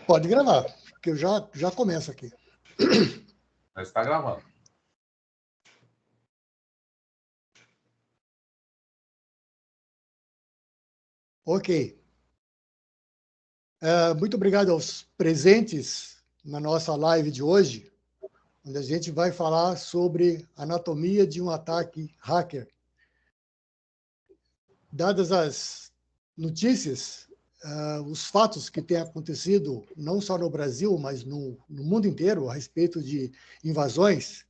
Pode gravar, que eu já começo aqui. Mas está gravando. Ok. Muito obrigado aos presentes na nossa live de hoje, onde a gente vai falar sobre anatomia de um ataque hacker. Dadas as notícias, os fatos que têm acontecido, não só no Brasil, mas no mundo inteiro, a respeito de invasões,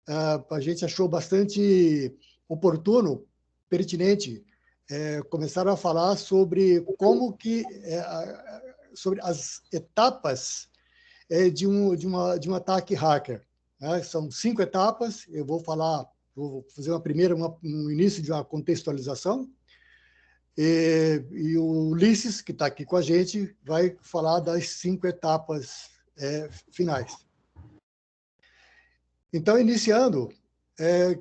a gente achou bastante oportuno, pertinente, começar a falar sobre como que sobre as etapas de um ataque hacker. Né? São 5 etapas. Eu vou fazer um início de uma contextualização. E o Ulisses, que está aqui com a gente, vai falar das 5 etapas finais. Então, iniciando,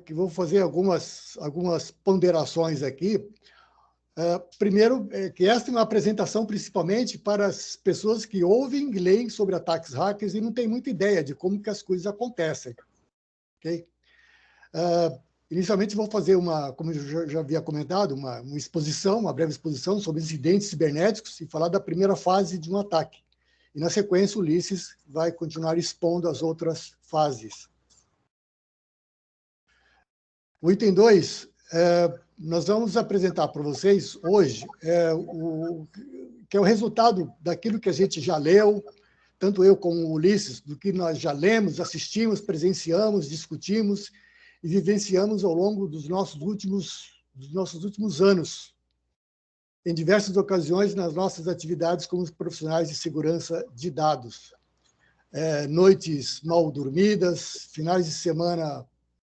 que vou fazer algumas ponderações aqui. Primeiro, que esta é uma apresentação principalmente para as pessoas que ouvem e leem sobre ataques hackers e não têm muita ideia de como que as coisas acontecem. Okay? Inicialmente, vou fazer como eu já havia comentado, uma breve exposição sobre incidentes cibernéticos e falar da primeira fase de um ataque. E, na sequência, o Ulisses vai continuar expondo as outras fases. O item 2, nós vamos apresentar para vocês hoje que é o resultado daquilo que a gente já leu, tanto eu como o Ulisses, do que nós já lemos, assistimos, presenciamos, discutimos e vivenciamos ao longo dos nossos últimos anos, em diversas ocasiões nas nossas atividades como profissionais de segurança de dados. Noites mal dormidas, finais de semana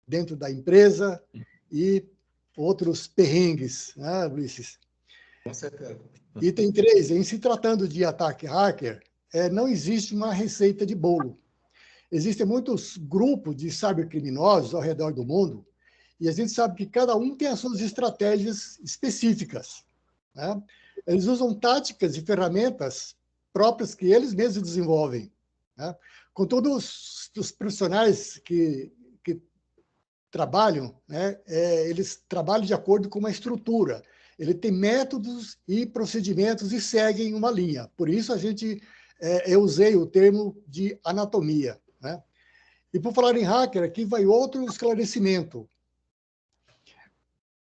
dentro da empresa e outros perrengues, né, Ulisses? Com certeza. Item 3, em se tratando de ataque hacker, não existe uma receita de bolo. Existem muitos grupos de cybercriminosos ao redor do mundo e a gente sabe que cada um tem as suas estratégias específicas. Né? Eles usam táticas e ferramentas próprias que eles mesmos desenvolvem. Né? Contudo, os profissionais que trabalham, né, eles trabalham de acordo com uma estrutura. Ele tem métodos e procedimentos e seguem uma linha. Por isso, eu usei o termo de anatomia. Né? E por falar em hacker, aqui vai outro esclarecimento.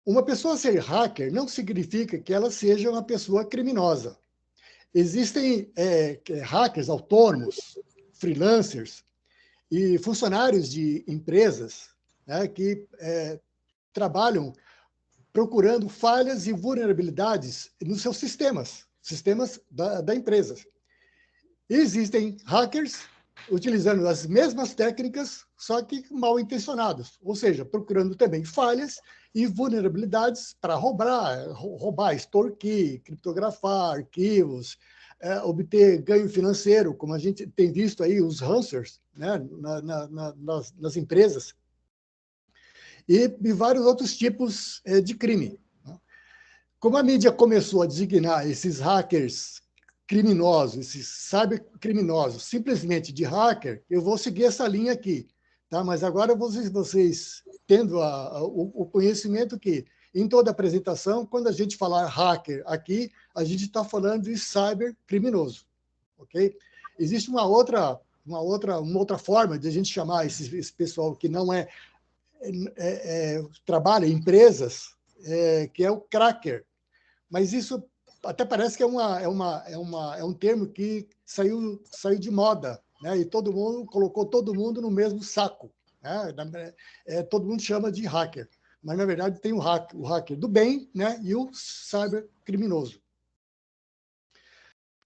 Uma pessoa ser hacker não significa que ela seja uma pessoa criminosa. Existem hackers autônomos, freelancers e funcionários de empresas, né, que trabalham procurando falhas e vulnerabilidades nos seus sistemas da empresa. Existem hackers utilizando as mesmas técnicas, só que mal intencionados, ou seja, procurando também falhas e vulnerabilidades para roubar, extorquir, criptografar arquivos, obter ganho financeiro, como a gente tem visto aí os ransomers, né, nas empresas, e vários outros tipos de crime. Como a mídia começou a designar esses hackers criminosos, esses cybercriminosos, simplesmente de hacker, eu vou seguir essa linha aqui. Tá? Mas agora vocês tendo o conhecimento que, em toda apresentação, quando a gente falar hacker aqui, a gente está falando de cybercriminoso. Okay? Existe uma outra forma de a gente chamar esse pessoal que não trabalha em empresas, que é o cracker. Mas isso até parece que é um termo que saiu de moda, né? E colocou todo mundo no mesmo saco. Né? Todo mundo chama de hacker. Mas, na verdade, tem o hacker do bem, né? E o cybercriminoso.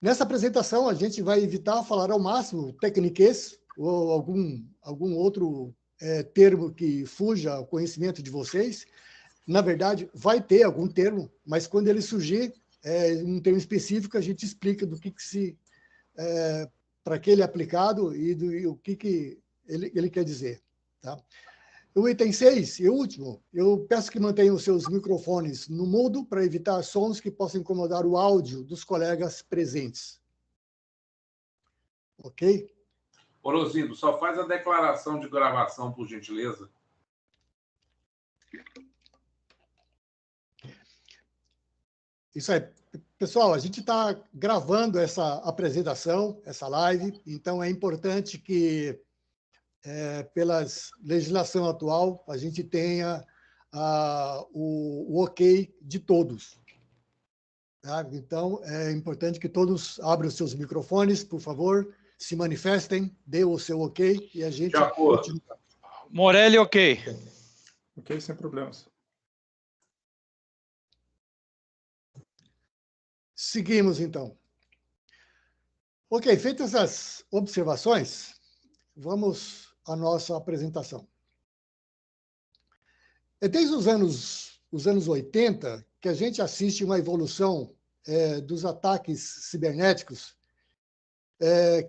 Nessa apresentação, a gente vai evitar falar ao máximo tecniquez ou algum outro termo que fuja ao conhecimento de vocês. Na verdade, vai ter algum termo, mas quando ele surgir, um termo específico, a gente explica do que para que ele é aplicado e o que ele quer dizer. Tá? O item 6, e último, eu peço que mantenham os seus microfones no mudo para evitar sons que possam incomodar o áudio dos colegas presentes. ok? Orosindo, só faz a declaração de gravação, por gentileza. Isso aí. Pessoal, a gente está gravando essa apresentação, essa live, então é importante que, pela legislação atual, a gente tenha o ok de todos. Tá? Então, é importante que todos abram os seus microfones, por favor, se manifestem, dê o seu ok e a gente continua. Morelli, ok. Ok, sem problemas. Seguimos, então. Ok, feitas as observações, vamos à nossa apresentação. É desde os anos 80 que a gente assiste uma evolução dos ataques cibernéticos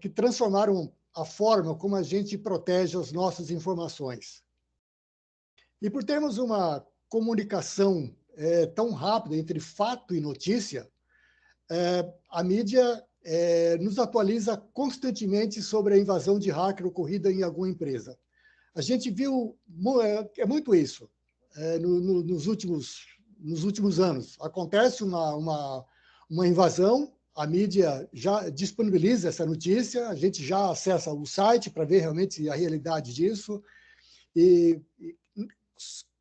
que transformaram a forma como a gente protege as nossas informações. E por termos uma comunicação tão rápida entre fato e notícia, a mídia nos atualiza constantemente sobre a invasão de hacker ocorrida em alguma empresa. A gente viu muito isso nos últimos anos. Acontece uma invasão, a mídia já disponibiliza essa notícia, a gente já acessa o site para ver realmente a realidade disso,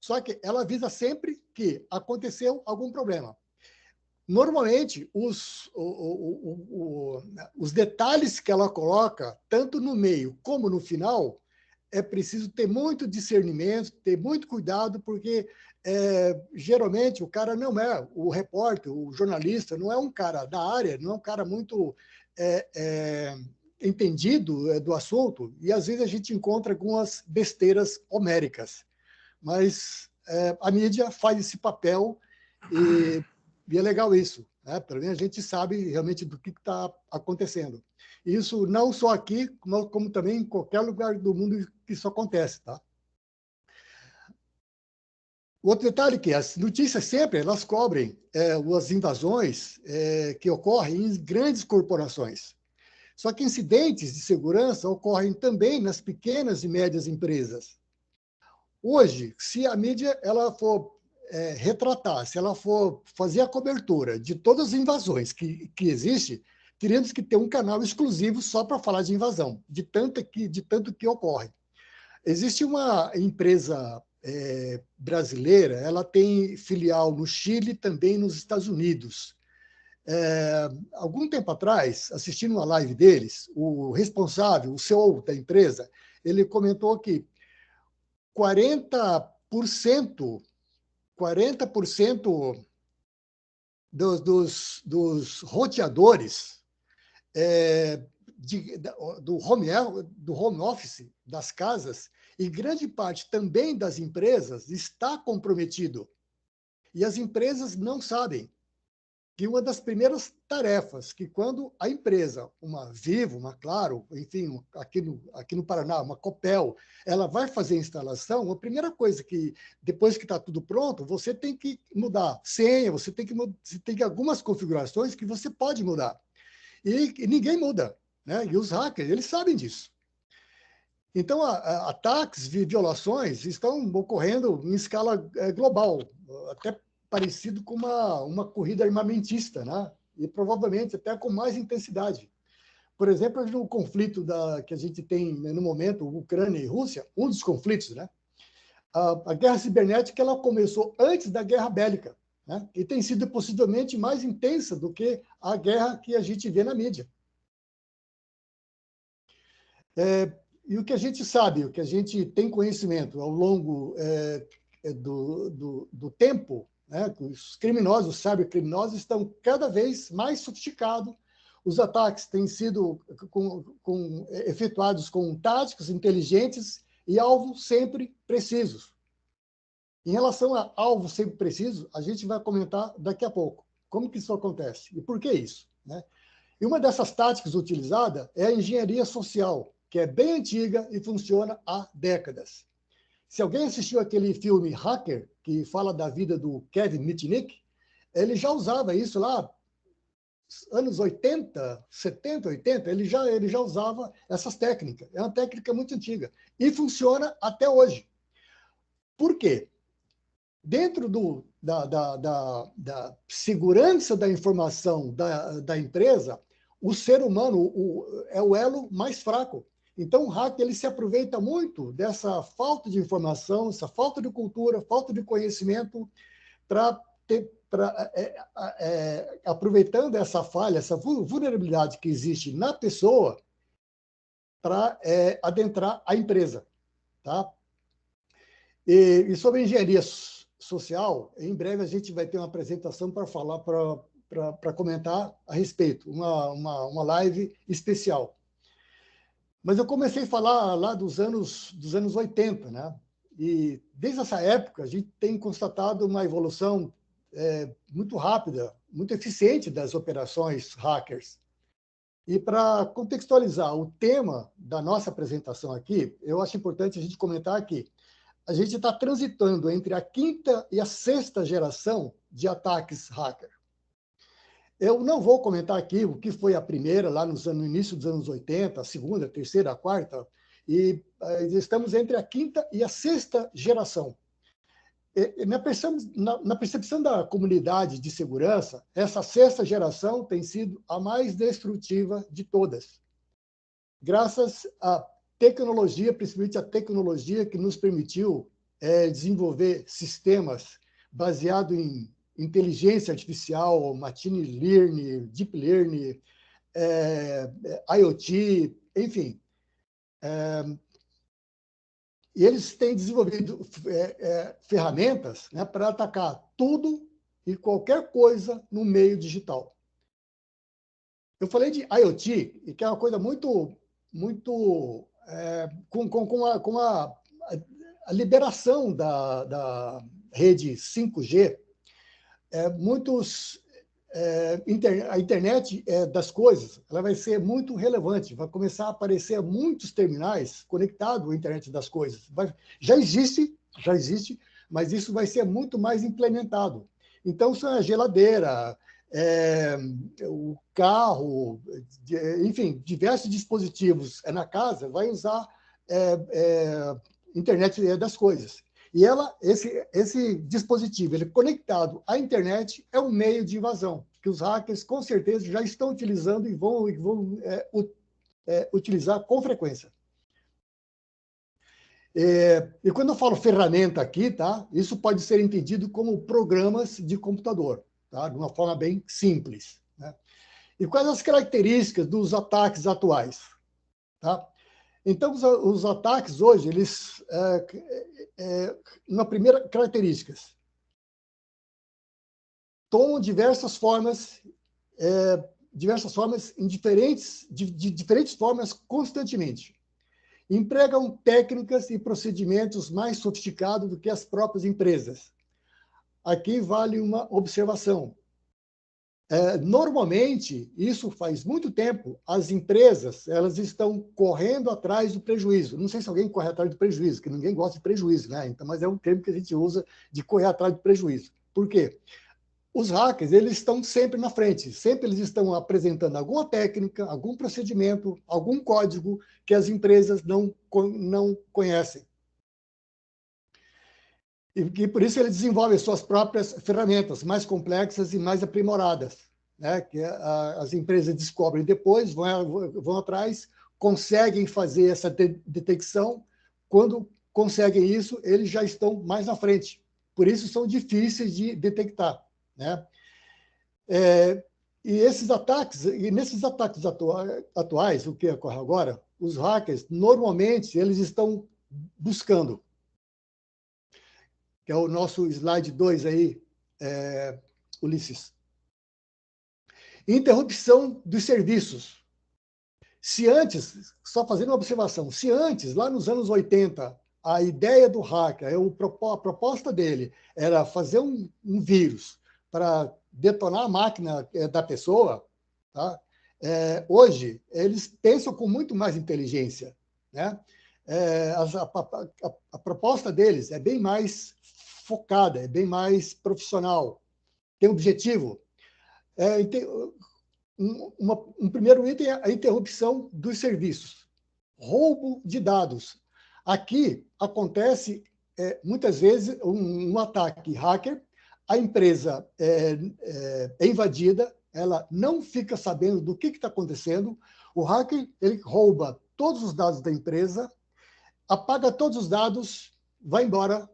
só que ela avisa sempre que aconteceu algum problema. Normalmente, os detalhes que ela coloca, tanto no meio como no final, é preciso ter muito discernimento, ter muito cuidado, porque geralmente o cara não é o repórter, o jornalista, não é um cara da área, não é um cara muito entendido do assunto, e às vezes a gente encontra algumas besteiras homéricas. Mas a mídia faz esse papel e é legal isso, né? Pelo menos a gente sabe realmente do que está acontecendo. Isso não só aqui, como também em qualquer lugar do mundo que isso acontece, tá? Outro detalhe é que as notícias sempre elas cobrem as invasões que ocorrem em grandes corporações. Só que incidentes de segurança ocorrem também nas pequenas e médias empresas. Hoje, se a mídia ela for retratar, se ela for fazer a cobertura de todas as invasões que existem, teríamos que ter um canal exclusivo só para falar de invasão, de tanto que ocorre. Existe uma empresa brasileira, ela tem filial no Chile e também nos Estados Unidos. Algum tempo atrás, assistindo uma live deles, o responsável, o CEO da empresa, ele comentou que 40% dos roteadores do home office das casas e grande parte também das empresas está comprometido. E as empresas não sabem que uma das primeiras tarefas que quando a empresa, uma Vivo, uma Claro, enfim, aqui no Paraná, uma Copel, ela vai fazer a instalação, a primeira coisa que, depois que está tudo pronto, você tem que mudar senha, você tem que algumas configurações que você pode mudar. E ninguém muda, né? E os hackers, eles sabem disso. Então, ataques e violações estão ocorrendo em escala global, até parecido com uma corrida armamentista, né? E provavelmente até com mais intensidade. Por exemplo, no conflito que a gente tem no momento, Ucrânia e Rússia, um dos conflitos, né? A guerra cibernética ela começou antes da guerra bélica, né? E tem sido possivelmente mais intensa do que a guerra que a gente vê na mídia. E o que a gente sabe, o que a gente tem conhecimento ao longo do tempo, né, os criminosos, os cybercriminosos, estão cada vez mais sofisticados. Os ataques têm sido efetuados com táticas inteligentes e alvos sempre precisos. Em relação a alvos sempre precisos, a gente vai comentar daqui a pouco como que isso acontece e por que isso, né? E uma dessas táticas utilizadas é a engenharia social, que é bem antiga e funciona há décadas. Se alguém assistiu aquele filme Hacker, que fala da vida do Kevin Mitnick, ele já usava isso lá anos 80, 70, 80, ele já usava essas técnicas. É uma técnica muito antiga. E funciona até hoje. Por quê? Dentro da segurança da informação da empresa, o ser humano é o elo mais fraco. Então, o hacker ele se aproveita muito dessa falta de informação, essa falta de cultura, falta de conhecimento, aproveitando essa falha, essa vulnerabilidade que existe na pessoa, para adentrar a empresa. Tá? E sobre engenharia social, em breve a gente vai ter uma apresentação para falar, para comentar a respeito, uma live especial. Mas eu comecei a falar lá dos anos 80, né? E desde essa época a gente tem constatado uma evolução muito rápida, muito eficiente das operações hackers. E para contextualizar o tema da nossa apresentação aqui, eu acho importante a gente comentar aqui. A gente está transitando entre a 5ª e a 6ª geração de ataques hacker. Eu não vou comentar aqui o que foi a primeira, lá no início dos anos 80, a 2ª, a 3ª, a 4ª, e estamos entre a 5ª e a 6ª geração. Na percepção da comunidade de segurança, essa 6ª geração tem sido a mais destrutiva de todas. Graças à tecnologia, principalmente a tecnologia que nos permitiu desenvolver sistemas baseados em inteligência artificial, machine learning, deep learning, IoT, enfim. E eles têm desenvolvido ferramentas, né, para atacar tudo e qualquer coisa no meio digital. Eu falei de IoT, que é uma coisa muito com a liberação da rede 5G, a internet das coisas ela vai ser muito relevante, vai começar a aparecer muitos terminais conectados à internet das coisas. Já existe, mas isso vai ser muito mais implementado. Então, se é a geladeira, o carro, enfim, diversos dispositivos na casa, vai usar internet das coisas. E esse dispositivo, ele conectado à internet, é um meio de invasão, que os hackers, com certeza, já estão utilizando e vão utilizar com frequência. E quando eu falo ferramenta aqui, tá? Isso pode ser entendido como programas de computador, tá? De uma forma bem simples, né? E quais as características dos ataques atuais? Tá? Então, os ataques hoje, eles, na primeira característica, tomam diversas formas em de diferentes formas constantemente. Empregam técnicas e procedimentos mais sofisticados do que as próprias empresas. Aqui vale uma observação. Normalmente, isso faz muito tempo, as empresas elas estão correndo atrás do prejuízo. Não sei se alguém corre atrás do prejuízo, que ninguém gosta de prejuízo, né? Então, mas é um termo que a gente usa de correr atrás do prejuízo. Por quê? Os hackers eles estão sempre na frente, sempre eles estão apresentando alguma técnica, algum procedimento, algum código que as empresas não conhecem. E por isso eles desenvolvem suas próprias ferramentas mais complexas e mais aprimoradas, né? Que as empresas descobrem depois, vão atrás, conseguem fazer essa detecção. Quando conseguem isso, eles já estão mais na frente. Por isso são difíceis de detectar, né? E nesses ataques atuais, o que ocorre agora, os hackers, normalmente, eles estão buscando, que é o nosso slide 2 aí, Ulisses. Interrupção dos serviços. Se antes, só fazendo uma observação, se antes, lá nos anos 80, a ideia do hacker, a proposta dele era fazer um vírus para detonar a máquina da pessoa, tá? Hoje, eles pensam com muito mais inteligência, né? A proposta deles é bem mais focada, é bem mais profissional, tem objetivo. Um primeiro item é a interrupção dos serviços. Roubo de dados. Aqui acontece, muitas vezes, um ataque hacker, a empresa é invadida, ela não fica sabendo do que está acontecendo, o hacker ele rouba todos os dados da empresa, apaga todos os dados, vai embora,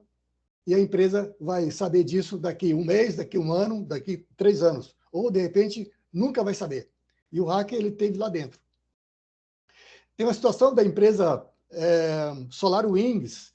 e a empresa vai saber disso daqui 1 mês, daqui 1 ano, daqui 3 anos. Ou, de repente, nunca vai saber. E o hacker ele teve lá dentro. Tem uma situação da empresa SolarWinds,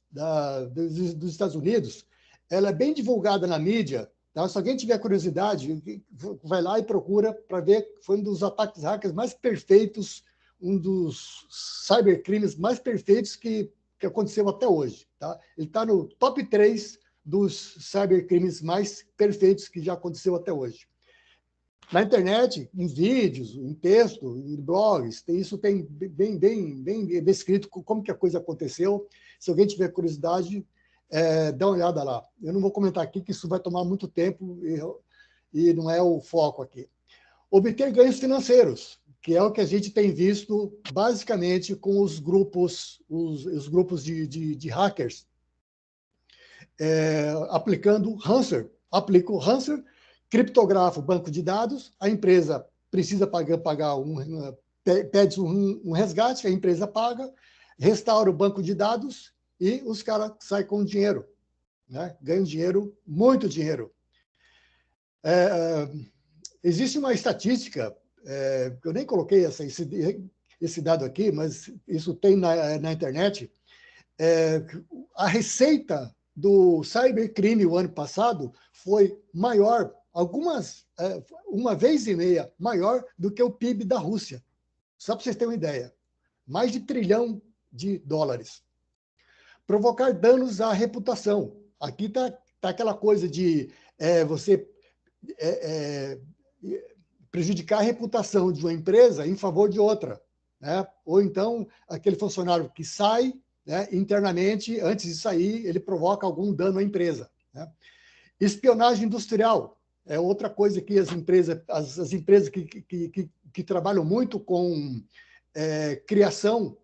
dos Estados Unidos. Ela é bem divulgada na mídia. Tá? Se alguém tiver curiosidade, vai lá e procura para ver. Foi um dos ataques hackers mais perfeitos, um dos cybercrimes mais perfeitos que aconteceu até hoje. Tá? Ele está no top 3 dos cybercrimes mais perfeitos que já aconteceu até hoje. Na internet, em vídeos, em texto, em blogs, isso tem bem descrito como que a coisa aconteceu. Se alguém tiver curiosidade, dá uma olhada lá. Eu não vou comentar aqui, que isso vai tomar muito tempo e não é o foco aqui. Obter ganhos financeiros, que é o que a gente tem visto basicamente com os grupos de hackers, aplicando ransomware. Aplica o ransomware, criptografa o banco de dados, a empresa precisa pagar pede um resgate, a empresa paga, restaura o banco de dados e os caras saem com dinheiro, né? Ganham dinheiro, muito dinheiro. Existe uma estatística, eu nem coloquei esse dado aqui, mas isso tem na internet. A receita do cybercrime o ano passado foi maior, uma vez e meia maior do que o PIB da Rússia. Só para vocês terem uma ideia. Mais de $1 trilhão. Provocar danos à reputação. Aqui está aquela coisa de você prejudicar a reputação de uma empresa em favor de outra, né? Ou então aquele funcionário que sai, né, internamente, antes de sair, ele provoca algum dano à empresa, né? Espionagem industrial é outra coisa que as empresas que trabalham muito com criação,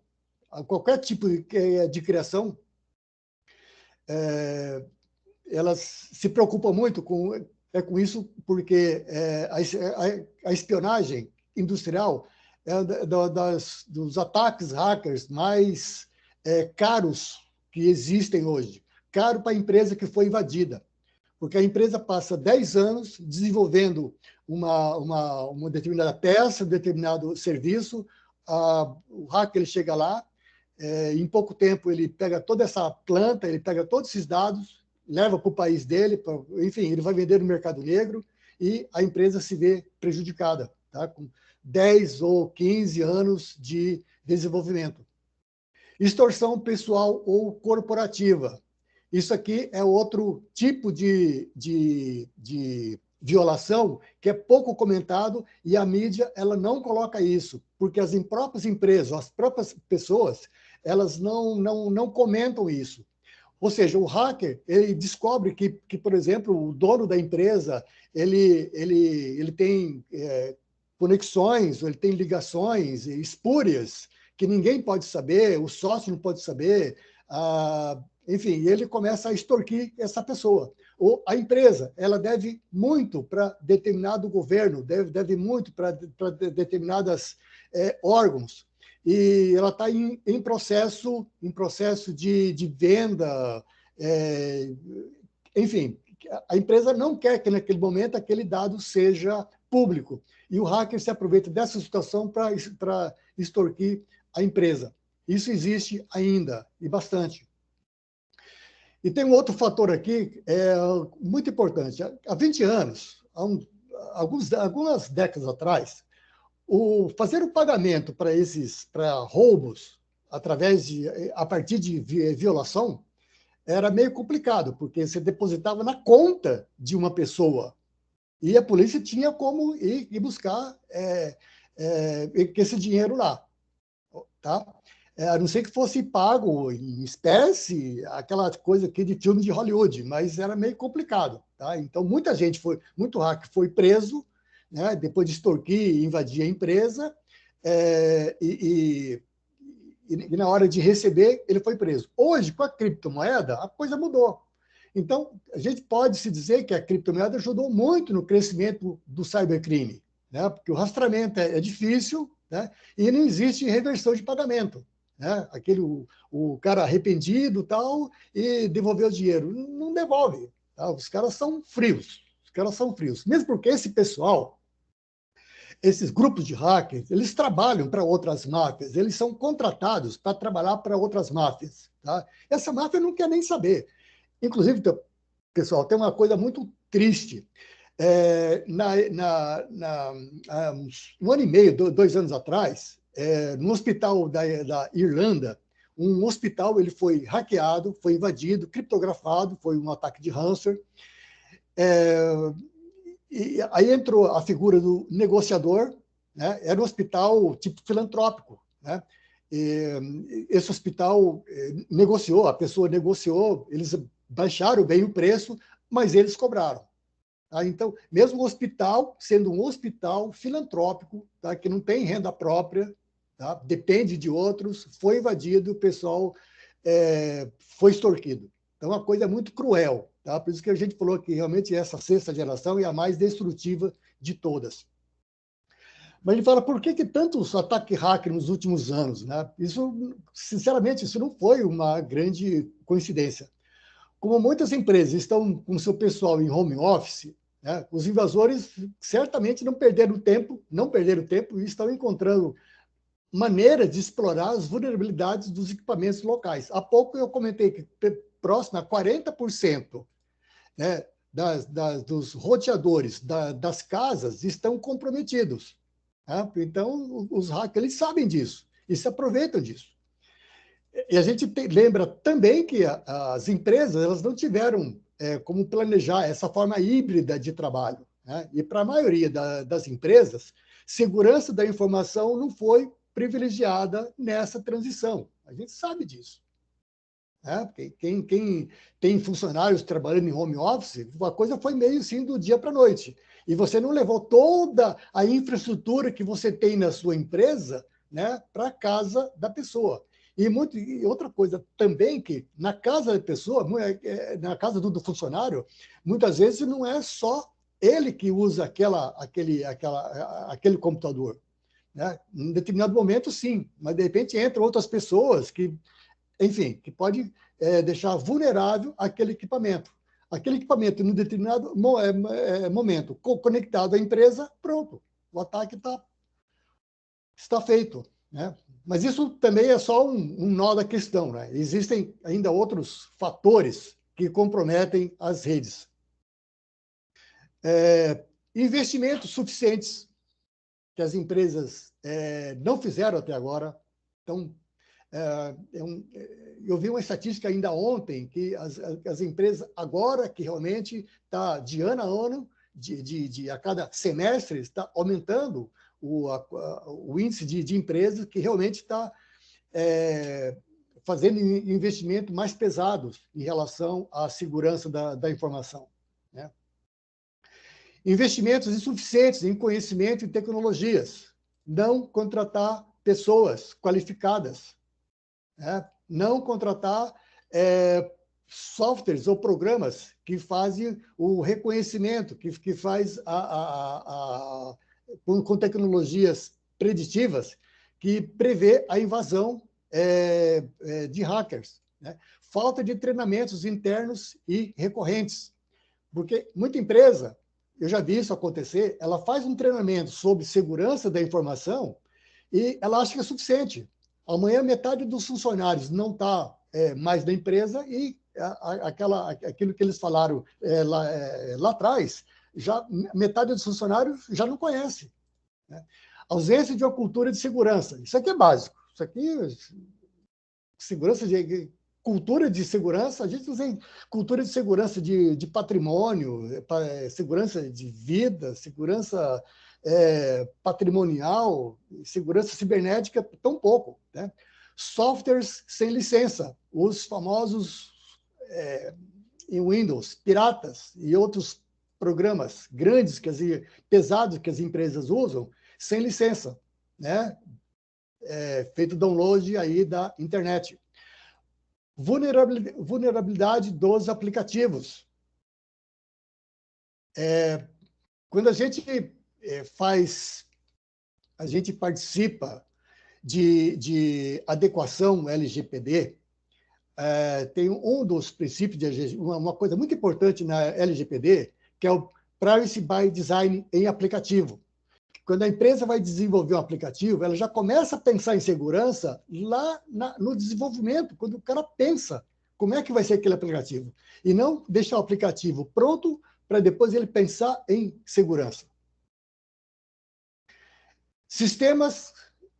qualquer tipo de criação, elas se preocupam muito com isso, porque a espionagem industrial é dos ataques hackers mais caros que existem hoje. Caro para a empresa que foi invadida, porque a empresa passa 10 anos desenvolvendo uma determinada peça, um determinado serviço, o hacker ele chega lá, em pouco tempo ele pega toda essa planta, ele pega todos esses dados, leva para o país dele, enfim, ele vai vender no mercado negro e a empresa se vê prejudicada, tá? Com 10 ou 15 anos de desenvolvimento. Extorsão pessoal ou corporativa. Isso aqui é outro tipo de violação que é pouco comentado e a mídia ela não coloca isso, porque as próprias empresas, as próprias pessoas, elas não comentam isso. Ou seja, o hacker ele descobre que, por exemplo, o dono da empresa ele tem conexões, ele tem ligações espúrias que ninguém pode saber, o sócio não pode saber, enfim, ele começa a extorquir essa pessoa. Ou a empresa, ela deve muito para determinado governo, deve muito para determinados órgãos, e ela está em processo de venda, enfim, a empresa não quer que naquele momento aquele dado seja público, e o hacker se aproveita dessa situação para extorquir a empresa. Isso existe ainda, e bastante. E tem um outro fator aqui muito importante. Há 20 anos, algumas décadas atrás, fazer o pagamento para roubos a partir de violação era meio complicado, porque você depositava na conta de uma pessoa e a polícia tinha como ir buscar esse dinheiro lá, tá? A não ser que fosse pago em espécie, aquela coisa aqui de filme de Hollywood, mas era meio complicado, tá? Então, muito hacker foi preso, né? Depois de extorquir e invadir a empresa, e na hora de receber, ele foi preso. Hoje, com a criptomoeda, a coisa mudou. Então, a gente pode se dizer que a criptomoeda ajudou muito no crescimento do cybercrime, né? Porque o rastreamento é difícil, né? E não existe reversão de pagamento, né? O cara arrependido tal, e devolveu o dinheiro. Não devolve. Tá? Os caras são frios. Os caras são frios. Mesmo porque esse pessoal, esses grupos de hackers, eles trabalham para outras máfias, eles são contratados para trabalhar para outras máfias. Tá? Essa máfia não quer nem saber. Inclusive, pessoal, tem uma coisa muito triste. Um ano e meio, 2 anos atrás, no hospital da Irlanda, um hospital ele foi hackeado, foi invadido, criptografado, foi um ataque de ransomware. E aí entrou a figura do negociador, né? Era um hospital tipo filantrópico, né? E esse hospital negociou, a pessoa negociou, eles baixaram bem o preço, mas eles cobraram. Tá? Então, mesmo o hospital, sendo um hospital filantrópico, tá? Que não tem renda própria, tá? Depende de outros, foi invadido, o pessoal foi extorquido. Então, é uma coisa muito cruel. Tá? Por isso que a gente falou que realmente essa sexta geração é a mais destrutiva de todas. Mas ele fala, por que tantos ataques hacker nos últimos anos? Né? Isso, sinceramente, isso não foi uma grande coincidência. Como muitas empresas estão com seu pessoal em home office, né, os invasores certamente não perderam tempo e estão encontrando maneiras de explorar as vulnerabilidades dos equipamentos locais. Há pouco eu comentei que próximo a 40%, né, dos roteadores das casas estão comprometidos. Tá? Então, os hackers eles sabem disso e se aproveitam disso. E a gente lembra também que as empresas elas não tiveram como planejar essa forma híbrida de trabalho. Né? E para a maioria das empresas, segurança da informação não foi privilegiada nessa transição. A gente sabe disso. Né? Quem tem funcionários trabalhando em home office, a coisa foi meio assim do dia para a noite. E você não levou toda a infraestrutura que você tem na sua empresa, né, para a casa da pessoa. E outra coisa também, que na casa da pessoa, na casa do funcionário, muitas vezes não é só ele que usa aquele computador. Né? Em determinado momento, sim, mas de repente entram outras pessoas que, enfim, que pode deixar vulnerável aquele equipamento. Aquele equipamento, em um determinado momento, conectado à empresa, pronto, o ataque está feito. Né? Mas isso também é só um nó da questão. Né? Existem ainda outros fatores que comprometem as redes. Investimentos suficientes que as empresas não fizeram até agora. Então, eu vi uma estatística ainda ontem que as empresas, agora que realmente está de ano a ano, a cada semestre, está aumentando o índice de empresas que realmente está fazendo investimento mais pesados em relação à segurança da informação. Né? Investimentos insuficientes em conhecimento e tecnologias. Não contratar pessoas qualificadas. Né? Não contratar softwares ou programas que fazem o reconhecimento, que faz com tecnologias preditivas, que prevê a invasão de hackers. Né? Falta de treinamentos internos e recorrentes. Porque muita empresa, eu já vi isso acontecer, ela faz um treinamento sobre segurança da informação e ela acha que é suficiente. Amanhã, metade dos funcionários não está mais na empresa e aquilo que eles falaram lá atrás, já metade dos funcionários já não conhece. Né? Ausência de uma cultura de segurança. Isso aqui é básico. Isso aqui, cultura de segurança, a gente usa cultura de segurança de patrimônio, segurança de vida, segurança patrimonial, segurança cibernética, tão pouco. Né? Softwares sem licença, os famosos em Windows, piratas e outros programas grandes, pesados que as empresas usam, sem licença, né? Feito download aí da internet. Vulnerabilidade dos aplicativos. Quando a gente participa de adequação LGPD, tem um dos princípios, uma coisa muito importante na LGPD, que é o Privacy by Design em aplicativo. Quando a empresa vai desenvolver um aplicativo, ela já começa a pensar em segurança lá no desenvolvimento, quando o cara pensa como é que vai ser aquele aplicativo. E não deixar o aplicativo pronto para depois ele pensar em segurança. Sistemas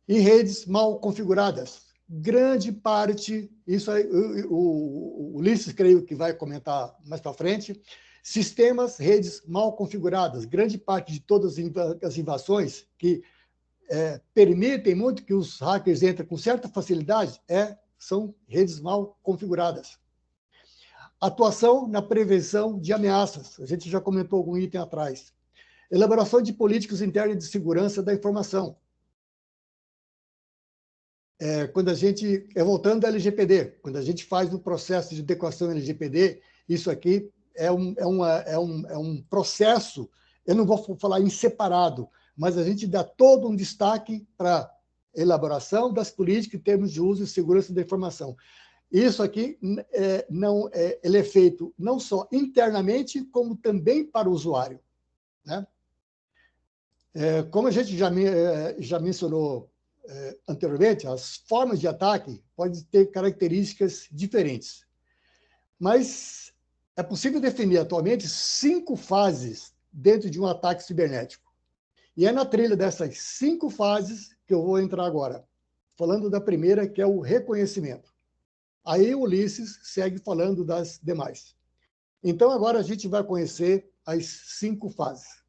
e redes mal configuradas. Grande parte, isso aí, o Ulisses, creio que vai comentar mais para frente, sistemas, redes mal configuradas. Grande parte de todas as invasões que permitem muito que os hackers entrem com certa facilidade são redes mal configuradas. Atuação na prevenção de ameaças. A gente já comentou algum item atrás. Elaboração de políticas internas de segurança da informação. Quando a gente, voltando à LGPD, quando a gente faz um processo de adequação LGPD, isso aqui é um processo, eu não vou falar em separado, mas a gente dá todo um destaque para a elaboração das políticas em termos de uso e segurança da informação. Isso aqui ele é feito não só internamente, como também para o usuário, né? Como a gente já mencionou anteriormente, as formas de ataque podem ter características diferentes. Mas é possível definir atualmente 5 fases dentro de um ataque cibernético. E é na trilha dessas 5 fases que eu vou entrar agora, falando da primeira, que é o reconhecimento. Aí o Ulisses segue falando das demais. Então, agora a gente vai conhecer as 5 fases.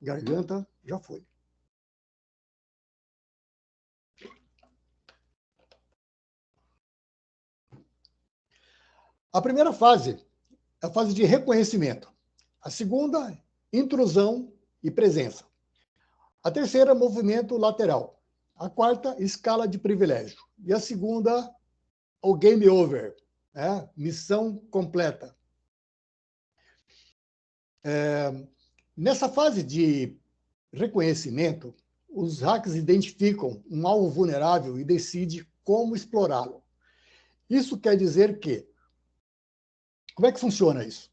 Garganta já foi. A primeira fase é a fase de reconhecimento. A segunda, intrusão e presença. A terceira, movimento lateral. A quarta, escala de privilégio. E a segunda, o game over, né? Missão completa. Nessa fase de reconhecimento, os hackers identificam um alvo vulnerável e decidem como explorá-lo. Isso quer dizer que, como é que funciona isso?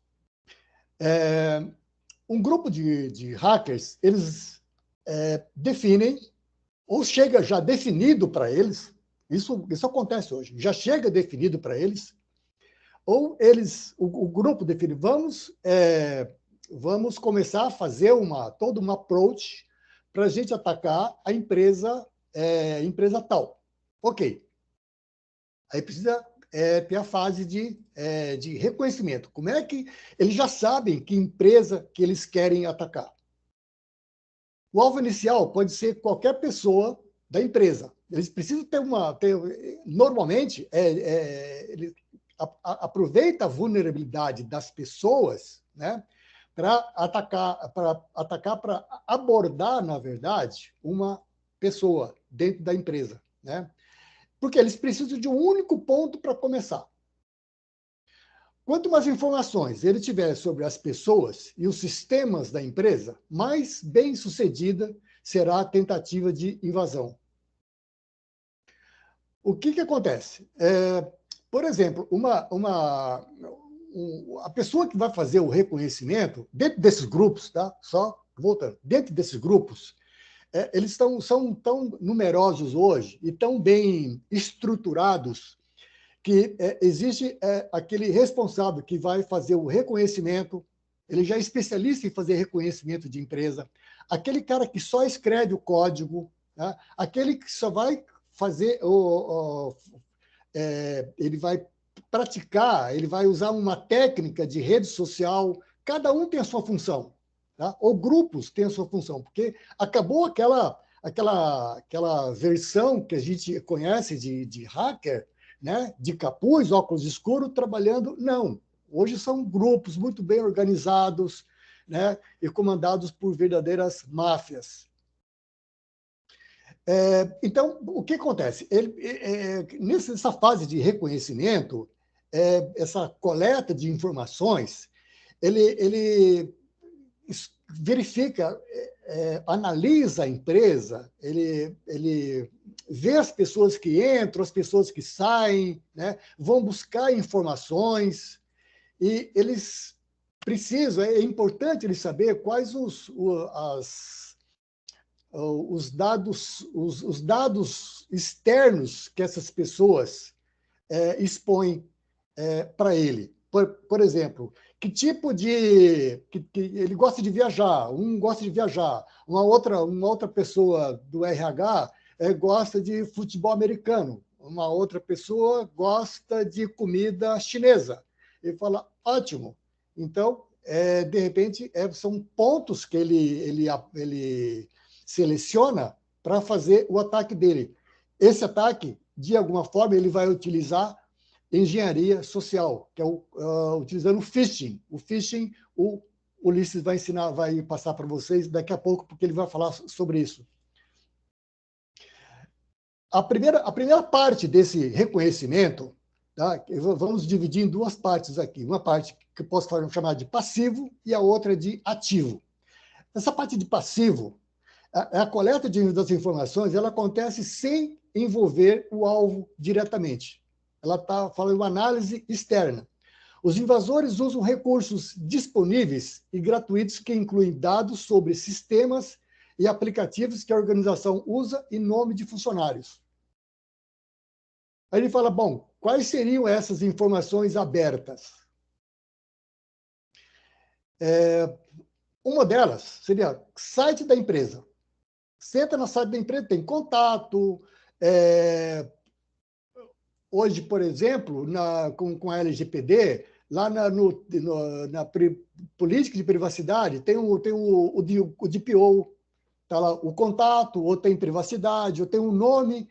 Um grupo de hackers, eles definem, ou chega já definido para eles, isso acontece hoje, já chega definido para eles, ou o grupo define, vamos começar a fazer todo um approach para a gente atacar a empresa tal. Ok. Aí precisa ter a fase de reconhecimento. Como é que eles já sabem que empresa que eles querem atacar? O alvo inicial pode ser qualquer pessoa da empresa. Eles precisam normalmente, eles aproveita a vulnerabilidade das pessoas, né, para atacar, para abordar, na verdade, uma pessoa dentro da empresa, né? Porque eles precisam de um único ponto para começar. Quanto mais informações ele tiver sobre as pessoas e os sistemas da empresa, mais bem-sucedida será a tentativa de invasão. O que acontece? Por exemplo, a pessoa que vai fazer o reconhecimento, dentro desses grupos, tá? Só voltando, dentro desses grupos, eles são tão numerosos hoje e tão bem estruturados que existe aquele responsável que vai fazer o reconhecimento, ele já é especialista em fazer reconhecimento de empresa, aquele cara que só escreve o código, tá? Aquele que só vai fazer, ele vai praticar, ele vai usar uma técnica de rede social, cada um tem a sua função. Tá? Ou grupos têm a sua função, porque acabou aquela versão que a gente conhece de hacker, né? De capuz, óculos escuros, trabalhando. Não. Hoje são grupos muito bem organizados, né, e comandados por verdadeiras máfias. Então, o que acontece? Nessa fase de reconhecimento, essa coleta de informações, ele verifica, analisa a empresa, ele vê as pessoas que entram, as pessoas que saem, né, vão buscar informações, e eles precisam, é importante eles saber quais os dados externos que essas pessoas expõem para ele. Por exemplo, que tipo de... que ele gosta de viajar, um gosta de viajar, uma outra pessoa do RH gosta de futebol americano, uma outra pessoa gosta de comida chinesa. Ele fala, ótimo. Então, de repente, são pontos que ele seleciona para fazer o ataque dele. Esse ataque, de alguma forma, ele vai utilizar engenharia social, que é utilizando o phishing. O phishing, o Ulisses vai passar para vocês daqui a pouco, porque ele vai falar sobre isso. A primeira parte desse reconhecimento, tá? Vamos dividir em duas partes aqui. Uma parte que eu posso chamar de passivo e a outra de ativo. Essa parte de passivo, a coleta das informações, ela acontece sem envolver o alvo diretamente. Ela está falando de uma análise externa. Os invasores usam recursos disponíveis e gratuitos que incluem dados sobre sistemas e aplicativos que a organização usa e nome de funcionários. Aí ele fala, bom, quais seriam essas informações abertas? Uma delas seria site da empresa. Você entra no site da empresa, tem contato. Hoje, por exemplo, com a LGPD, lá na política de privacidade, tem o DPO, tá lá o contato, ou tem privacidade, ou tem um nome,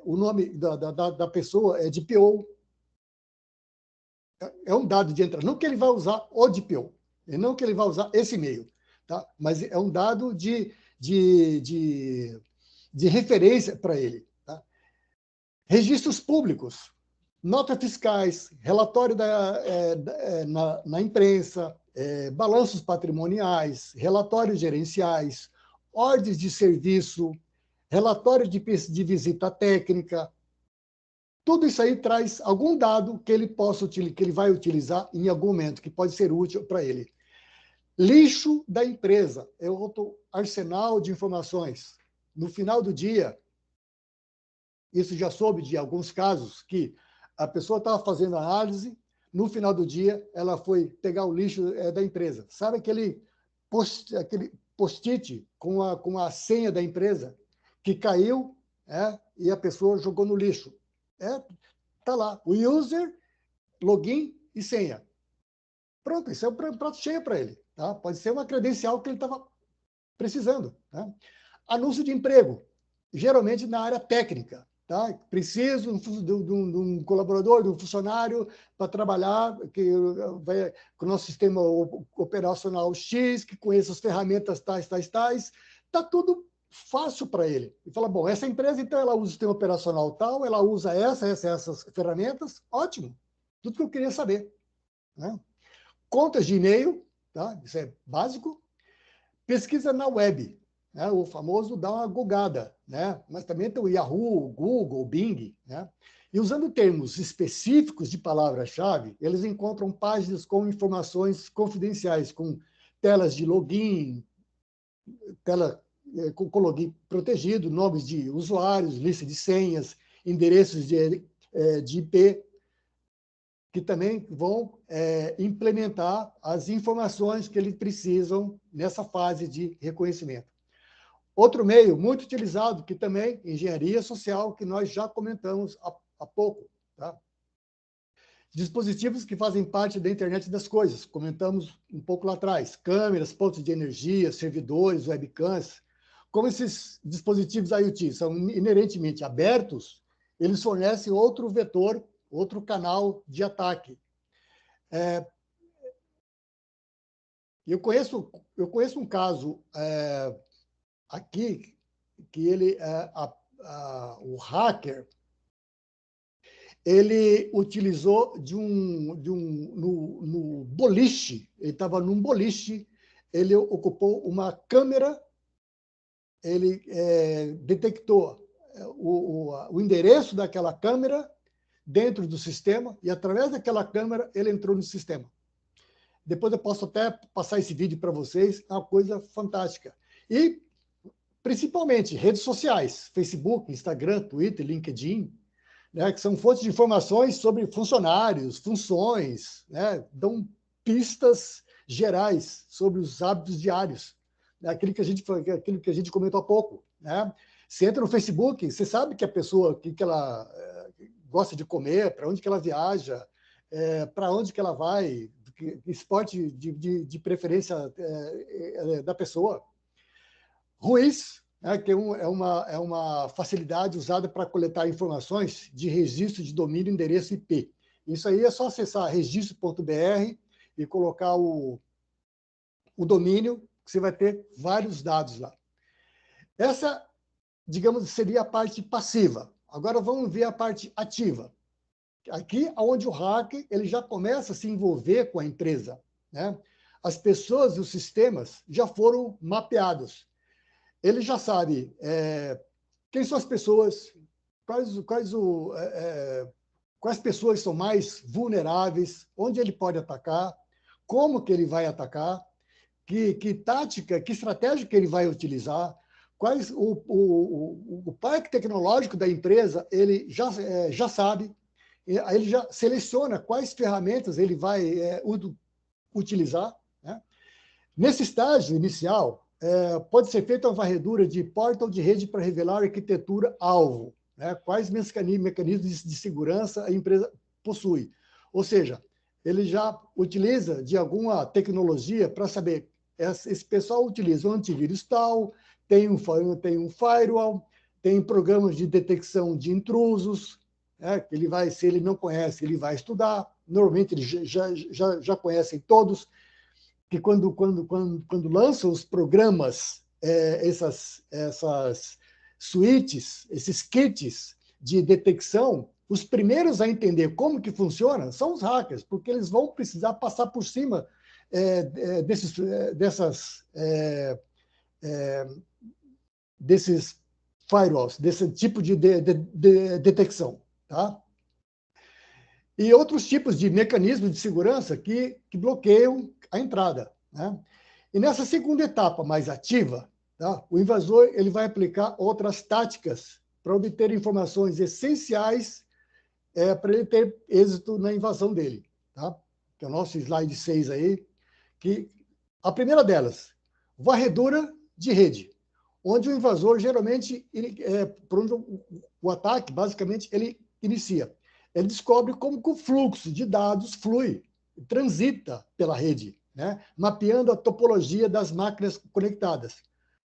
o nome da pessoa é DPO. É um dado de entrada. Não que ele vai usar o DPO, não que ele vai usar esse e-mail, tá? Mas é um dado de referência para ele. Tá? Registros públicos, notas fiscais, relatório na imprensa, balanços patrimoniais, relatórios gerenciais, ordens de serviço, relatório de visita técnica. Tudo isso aí traz algum dado que ele vai utilizar em algum momento, que pode ser útil para ele. Lixo da empresa é outro arsenal de informações. No final do dia, isso já soube de alguns casos que a pessoa estava fazendo análise, no final do dia ela foi pegar o lixo da empresa. Sabe aquele post-it com a senha da empresa que caiu e a pessoa jogou no lixo? Está lá, o user, login e senha. Pronto, isso é um prato cheio para ele. Tá? Pode ser uma credencial que ele estava precisando. Tá? Anúncio de emprego, geralmente na área técnica. Tá? Preciso de um colaborador, de um funcionário para trabalhar com o nosso sistema operacional X, que conheça as ferramentas tais. Está tudo fácil para ele. E fala, bom, essa empresa, então, ela usa o sistema operacional tal, ela usa essas ferramentas, ótimo. Tudo que eu queria saber. Né? Contas de e-mail, tá? Isso é básico. Pesquisa na web, né? O famoso dar uma googada, né? Mas também tem o Yahoo, o Google, o Bing, né? E usando termos específicos de palavra-chave, eles encontram páginas com informações confidenciais, com telas de login, tela com login protegido, nomes de usuários, lista de senhas, endereços de IP, que também vão implementar as informações que eles precisam nessa fase de reconhecimento. Outro meio muito utilizado, que também engenharia social, que nós já comentamos há pouco. Tá? Dispositivos que fazem parte da internet das coisas, comentamos um pouco lá atrás, câmeras, pontos de energia, servidores, webcams. Como esses dispositivos IoT são inerentemente abertos, eles fornecem outro vetor outro canal de ataque. Eu conheço um caso aqui que ele, o hacker, ele utilizou no boliche, ele estava num boliche, ele ocupou uma câmera, ele detectou o endereço daquela câmera dentro do sistema e, através daquela câmera, ele entrou no sistema. Depois eu posso até passar esse vídeo para vocês, é uma coisa fantástica. E, principalmente, redes sociais, Facebook, Instagram, Twitter, LinkedIn, né, que são fontes de informações sobre funcionários, funções, né, dão pistas gerais sobre os hábitos diários, né, aquilo que a gente comentou há pouco. Né? Você entra no Facebook, você sabe que a pessoa, o que ela gosta de comer, para onde que ela viaja, para onde que ela vai, que esporte de preferência da pessoa. Ruiz, né, que é uma facilidade usada para coletar informações de registro de domínio, endereço IP. Isso aí é só acessar registro.br e colocar o domínio, que você vai ter vários dados lá. Essa, digamos, seria a parte passiva. Agora vamos ver a parte ativa. Aqui, onde o hacker ele já começa a se envolver com a empresa. Né? As pessoas e os sistemas já foram mapeados. Ele já sabe quem são as pessoas, quais pessoas são mais vulneráveis, onde ele pode atacar, como que ele vai atacar, que tática, que estratégia que ele vai utilizar, quais o parque tecnológico da empresa ele já sabe, ele já seleciona quais ferramentas ele vai utilizar. Né? Nesse estágio inicial, pode ser feita uma varredura de porta ou de rede para revelar a arquitetura-alvo, né? Quais mecanismos de segurança a empresa possui. Ou seja, ele já utiliza de alguma tecnologia para saber, esse pessoal utiliza um antivírus tal, tem um firewall, tem programas de detecção de intrusos, que ele vai, se ele não conhece, ele vai estudar. Normalmente, eles já conhecem todos, que quando lançam os programas, essas suítes, esses kits de detecção, os primeiros a entender como que funciona são os hackers, porque eles vão precisar passar por cima desses firewalls, desse tipo de detecção. Tá? E outros tipos de mecanismos de segurança que bloqueiam a entrada. Né? E nessa segunda etapa mais ativa, tá? O invasor ele vai aplicar outras táticas para obter informações essenciais para ele ter êxito na invasão dele. Tá? Que é o nosso slide 6 aí. Que a primeira delas, varredura de rede, onde o invasor geralmente, por onde o ataque, basicamente, ele inicia. Ele descobre como que o fluxo de dados flui, transita pela rede, né? Mapeando a topologia das máquinas conectadas.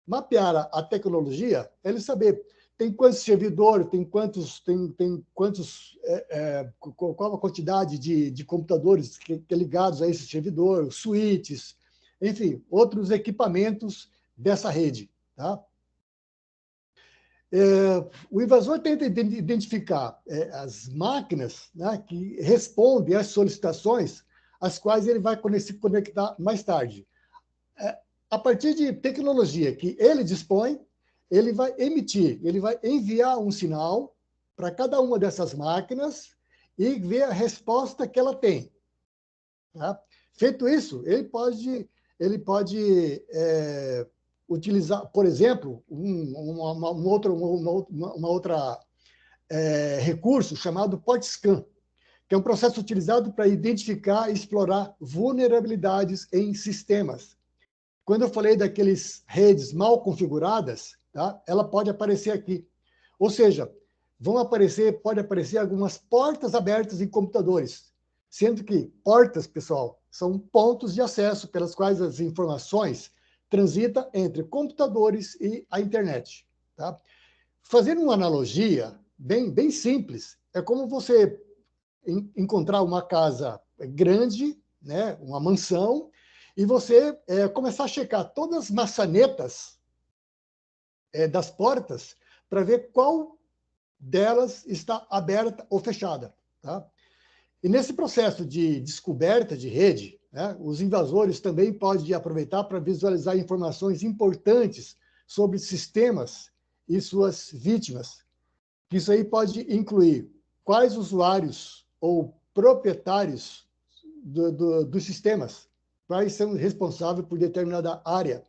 Mapear a tecnologia é ele saber tem quantos servidores, qual a quantidade de computadores que ligados a esse servidor, switches, enfim, outros equipamentos dessa rede. Tá? O invasor tenta identificar as máquinas, né, que respondem às solicitações, às quais ele vai se conectar mais tarde. A partir de tecnologia que ele dispõe, ele vai enviar um sinal para cada uma dessas máquinas e ver a resposta que ela tem. Tá? Feito isso, ele pode utilizar, por exemplo, um outro recurso chamado PortScan, que é um processo utilizado para identificar e explorar vulnerabilidades em sistemas. Quando eu falei daqueles redes mal configuradas, tá? Ela pode aparecer aqui. Ou seja, pode aparecer algumas portas abertas em computadores, sendo que portas, pessoal, são pontos de acesso pelas quais as informações transitam entre computadores e a internet. Tá? Fazendo uma analogia bem simples, é como você encontrar uma casa grande, né, uma mansão, e você começar a checar todas as maçanetas das portas para ver qual delas está aberta ou fechada. Tá? E nesse processo de descoberta de rede, né, os invasores também podem aproveitar para visualizar informações importantes sobre sistemas e suas vítimas. Isso aí pode incluir quais usuários ou proprietários dos sistemas, quais são responsáveis por determinada área,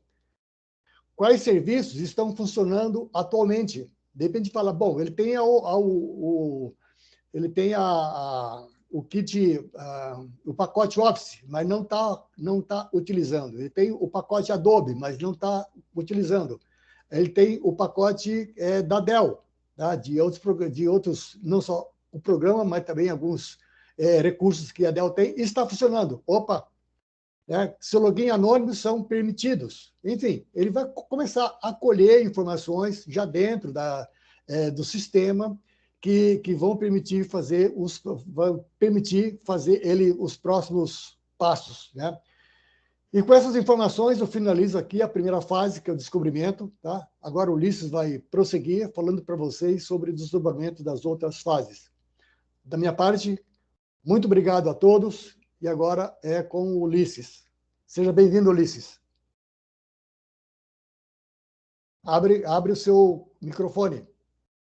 quais serviços estão funcionando atualmente. De repente fala, bom, ele tem o kit, o pacote Office, mas não tá utilizando. Ele tem o pacote Adobe, mas não está utilizando. Ele tem o pacote da Dell, tá? de outros, não só o programa, mas também alguns recursos que a Dell tem, e está funcionando. Opa! Seu login anônimos são permitidos. Enfim, ele vai começar a colher informações já dentro do sistema que vão permitir fazer os próximos passos. Né? E com essas informações, eu finalizo aqui a primeira fase, que é o descobrimento. Tá? Agora o Ulisses vai prosseguir falando para vocês sobre o desdobramento das outras fases. Da minha parte, muito obrigado a todos. E agora é com o Ulisses. Seja bem-vindo, Ulisses. Abre o seu microfone.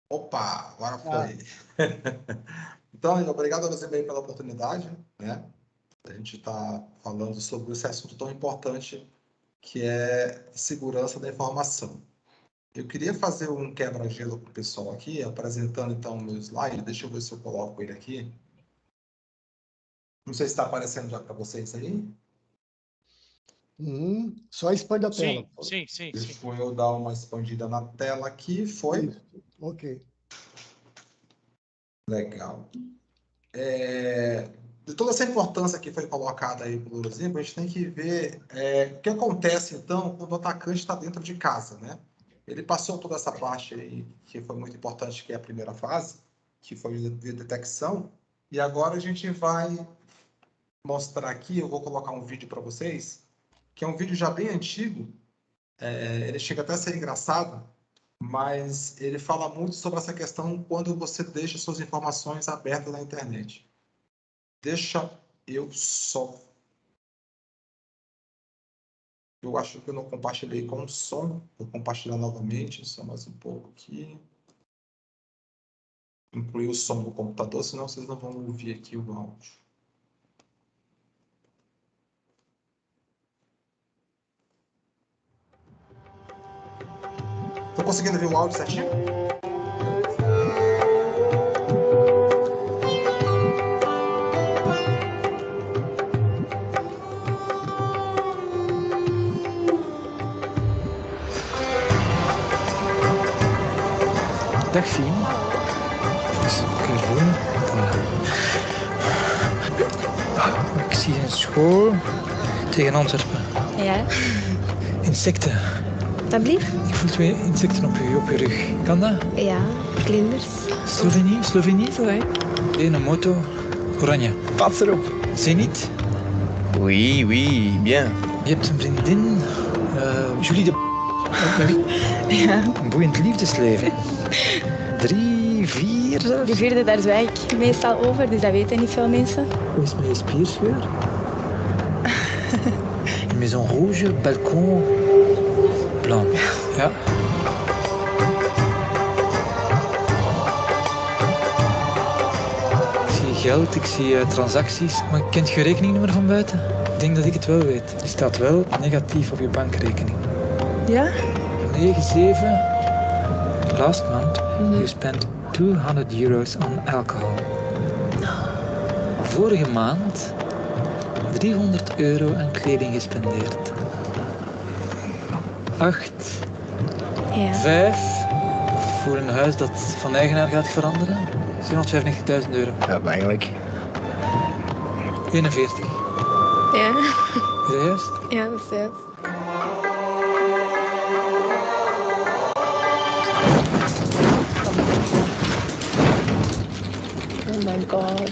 Opa, agora foi. Então, obrigado a você bem pela oportunidade, né? A gente está falando sobre esse assunto tão importante que é segurança da informação. Eu queria fazer um quebra-gelo com o pessoal aqui, apresentando então o meu slide. Deixa eu ver se eu coloco ele aqui. Não sei se está aparecendo já para vocês aí. Só expande a tela. Sim. Deixa eu dar uma expandida na tela aqui. Foi? Isso. Ok. Legal. De toda essa importância que foi colocada aí pelo Luzinho, a gente tem que ver o que acontece, então, quando o atacante está dentro de casa, né? Ele passou toda essa parte aí, que foi muito importante, que é a primeira fase, que foi de detecção, e agora a gente vai mostrar aqui, eu vou colocar um vídeo para vocês, que é um vídeo já bem antigo, ele chega até a ser engraçado, mas ele fala muito sobre essa questão quando você deixa suas informações abertas na internet. Deixa eu só... Eu acho que eu não compartilhei com o som, vou compartilhar novamente, só mais um pouco aqui. Incluir o som do computador, senão vocês não vão ouvir aqui o áudio. Estou conseguindo ver o áudio certinho? Dag Fien. Dus kun je doen. Ik zie een school tegen Antwerpen. Ja, Insecten. alsjeblieft. Ik voel 2 insecten op je rug. Kan dat? Ja, vlinders. Slovenie? Ouais. Een moto. Oranje. Pas erop. Zenit. Oui, bien. Je hebt een vriendin. Julie de... Ja. Een boeiend liefdesleven. 3, 4 zelfs. De vierde, daar zwijg ik meestal over, dus dat weten niet veel mensen. Hoe is het met je spierscheur? Une maison rouge, balcon blanc. Ja. Ik zie geld, ik zie transacties, maar kent je rekeningnummer van buiten? Ik denk dat ik het wel weet. Die staat wel negatief op je bankrekening. Ja? 9-7. Last month, you spent €200 on alcohol. Vorige maand €300 aan kleding gespendeerd. 8. Ja. 5. Voor een huis dat van eigenaar gaat veranderen. €795.000. Ja, maar eigenlijk. 41. Ja. Is dat juist? Ja, dat is juist. Oh my god.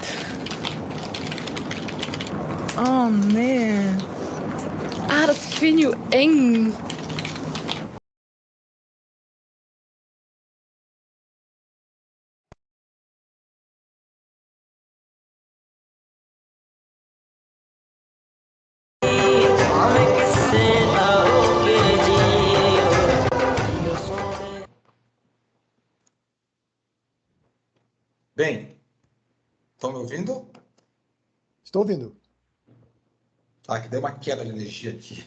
Oh, man. Ah, dat is, ik weet niet hoe eng. Bem, estão me ouvindo? Estou ouvindo. Tá, que deu uma queda de energia aqui.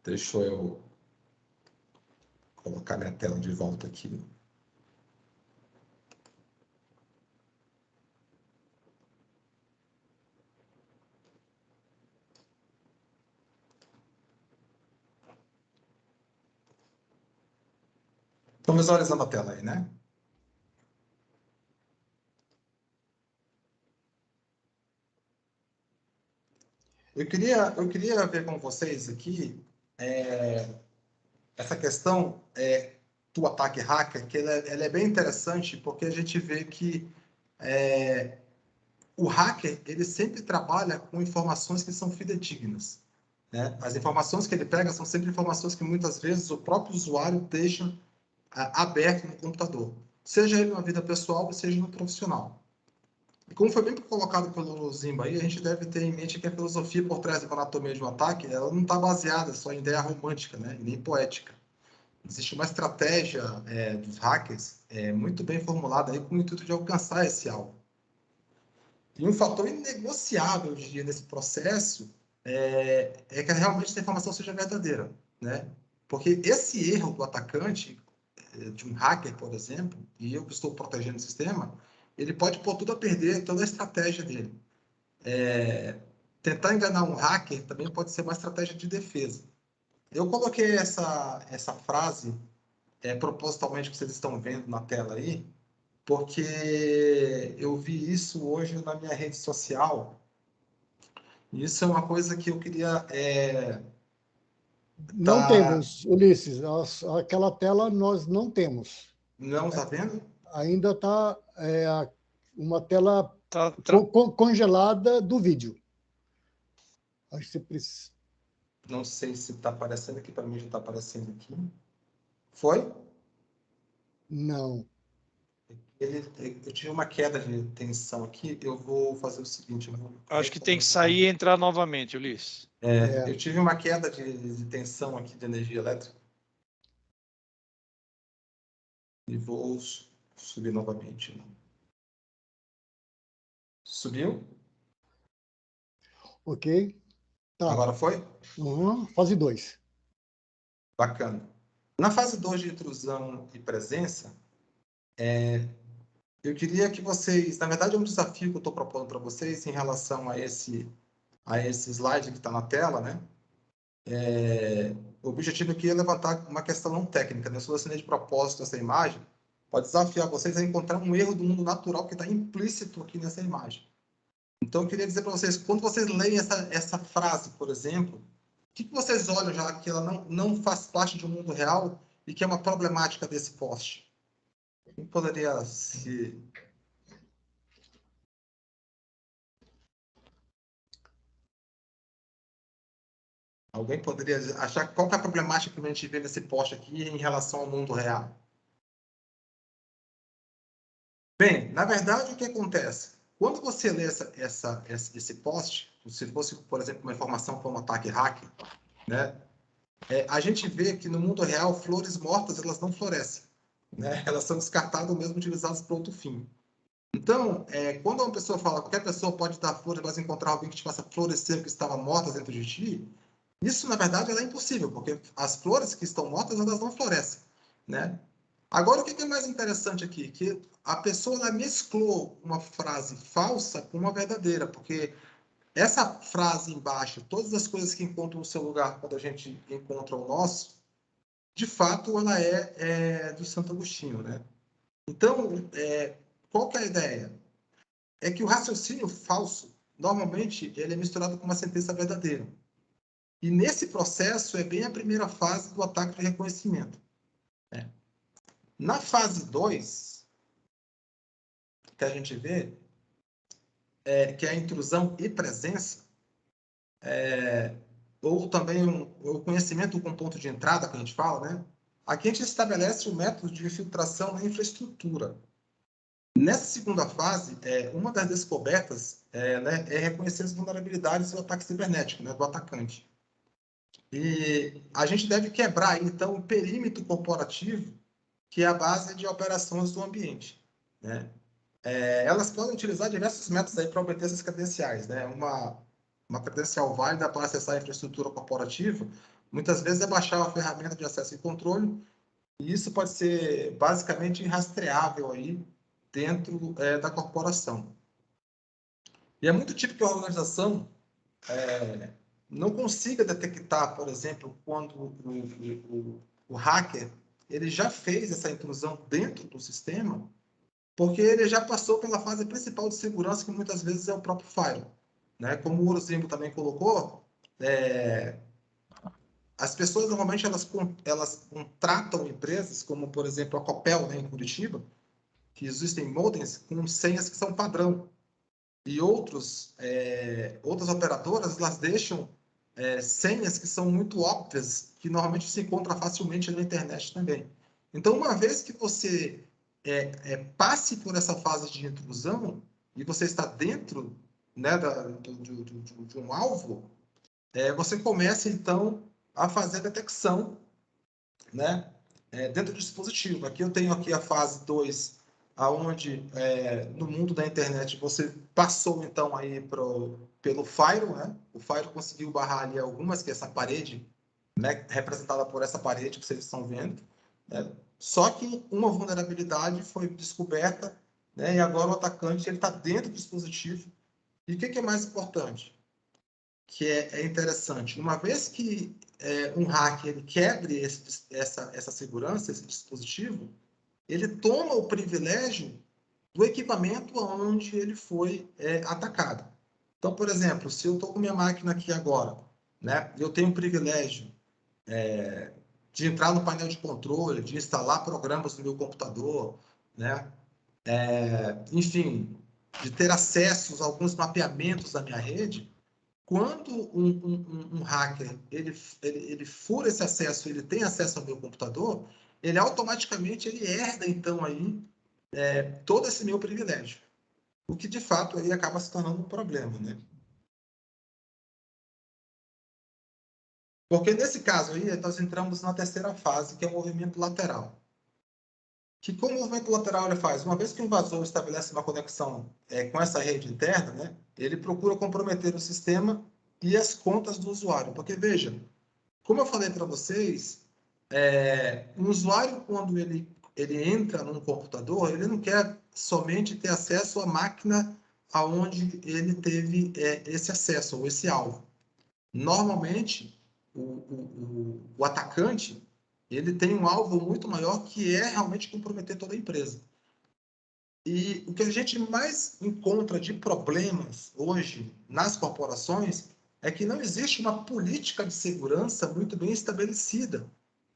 Deixa eu colocar minha tela de volta aqui. Estão visualizando a tela aí, né? Eu queria ver com vocês aqui essa questão do ataque hacker, que ela é bem interessante, porque a gente vê que o hacker ele sempre trabalha com informações que são fidedignas, né? As informações que ele pega são sempre informações que muitas vezes o próprio usuário deixa aberto no computador, seja ele na vida pessoal ou seja no profissional. E como foi bem colocado pelo Zimba aí, a gente deve ter em mente que a filosofia por trás da anatomia de um ataque, ela não está baseada só em ideia romântica, né? E nem poética. Existe uma estratégia dos hackers muito bem formulada aí com o intuito de alcançar esse alvo. E um fator inegociável, eu diria, nesse processo é que realmente essa informação seja verdadeira, né? Porque esse erro do atacante, de um hacker, por exemplo, e eu que estou protegendo o sistema, ele pode pôr tudo a perder, toda a estratégia dele. Tentar enganar um hacker também pode ser uma estratégia de defesa. Eu coloquei essa frase propositalmente que vocês estão vendo na tela aí, porque eu vi isso hoje na minha rede social. E isso é uma coisa que eu queria... Não temos, Ulisses. Aquela tela nós não temos. Não está vendo? Ainda está uma tela Tá, congelada do vídeo. Acho que você precisa... Não sei se está aparecendo aqui, para mim já está aparecendo aqui. Foi? Não. Eu tive uma queda de tensão aqui, eu vou fazer o seguinte... acho que tem que sair e entrar novamente, Ulisses. Eu tive uma queda de tensão aqui de energia elétrica. E vou subir novamente. Subiu? Ok. Tá. Agora foi? Fase 2. Bacana. Na fase 2 de intrusão e presença, eu queria que vocês... Na verdade, é um desafio que eu estou propondo para vocês em relação a esse slide que está na tela, né? O objetivo aqui é levantar uma questão não técnica, né? Eu selecionei de propósito essa imagem para desafiar vocês a encontrar um erro do mundo natural que está implícito aqui nessa imagem. Então, eu queria dizer para vocês, quando vocês leem essa frase, por exemplo, o que vocês olham já que ela não faz parte de um mundo real e que é uma problemática desse poste? Quem poderia se... Alguém poderia achar qual que é a problemática que a gente vê nesse poste aqui em relação ao mundo real? Bem, na verdade, o que acontece? Quando você lê esse post, se fosse, por exemplo, uma informação como um ataque hacker, né, a gente vê que no mundo real, flores mortas elas não florescem, né? Elas são descartadas ou mesmo utilizadas para outro fim. Então, quando uma pessoa fala, qualquer pessoa pode dar flores, mas encontrar alguém que te faça florescer que estava morta dentro de ti, isso, na verdade, é impossível, porque as flores que estão mortas, elas não florescem, né? Agora, o que é mais interessante aqui? Que a pessoa ela mesclou uma frase falsa com uma verdadeira, porque essa frase embaixo, todas as coisas que encontram o seu lugar quando a gente encontra o nosso, de fato, ela é do Santo Agostinho, né? Então, qual que é a ideia? É que o raciocínio falso, normalmente, ele é misturado com uma sentença verdadeira. E nesse processo é bem a primeira fase do ataque de reconhecimento. Na fase 2, que a gente vê, que é a intrusão e presença, ou também o conhecimento com ponto de entrada, que a gente fala, né? Aqui a gente estabelece o método de infiltração na infraestrutura. Nessa segunda fase, uma das descobertas né, é reconhecer as vulnerabilidades do ataque cibernético, né, do atacante. E a gente deve quebrar, então, o perímetro corporativo, que é a base de operações do ambiente, né? Elas podem utilizar diversos métodos para obter essas credenciais, né? Uma credencial válida para acessar a infraestrutura corporativa, muitas vezes é baixar uma ferramenta de acesso e controle, e isso pode ser basicamente rastreável aí dentro da corporação. E é muito típico que a organização não consiga detectar, por exemplo, quando o hacker ele já fez essa intrusão dentro do sistema, porque ele já passou pela fase principal de segurança, que muitas vezes é o próprio firewall, né? Como o Urzimbo também colocou, as pessoas normalmente elas contratam empresas, como por exemplo a Copel, né, em Curitiba, que existem modems com senhas que são padrão. E outras operadoras elas deixam senhas que são muito óbvias, que normalmente se encontra facilmente na internet também. Então, uma vez que você passe por essa fase de intrusão e você está dentro, né, de um alvo, você começa, então, a fazer a detecção, né, dentro do dispositivo. Aqui eu tenho aqui a fase 2, aonde no mundo da internet você passou, então, aí pelo firewall, né? O firewall conseguiu barrar ali algumas, que é essa parede, né, representada por essa parede que vocês estão vendo, né? Só que uma vulnerabilidade foi descoberta, né, e agora o atacante está dentro do dispositivo. E o que é mais importante? Que é interessante. Uma vez que um hacker ele quebre essa segurança, esse dispositivo, ele toma o privilégio do equipamento onde ele foi atacado. Então, por exemplo, se eu estou com minha máquina aqui agora, né, eu tenho o privilégio de entrar no painel de controle, de instalar programas no meu computador, né, enfim, de ter acesso a alguns mapeamentos da minha rede. Quando um hacker ele fura esse acesso, ele tem acesso ao meu computador, ele automaticamente herda, então, aí, todo esse meu privilégio. O que, de fato, aí acaba se tornando um problema, né? Porque, nesse caso aí, nós entramos na terceira fase, que é o movimento lateral. Que como o movimento lateral ele faz? Uma vez que o invasor estabelece uma conexão com essa rede interna, né, ele procura comprometer o sistema e as contas do usuário. Porque, veja, como eu falei para vocês, um usuário, quando ele entra num computador, ele não quer somente ter acesso à máquina aonde ele teve esse acesso, ou esse alvo. Normalmente, o atacante ele tem um alvo muito maior, que é realmente comprometer toda a empresa. E o que a gente mais encontra de problemas hoje nas corporações é que não existe uma política de segurança muito bem estabelecida,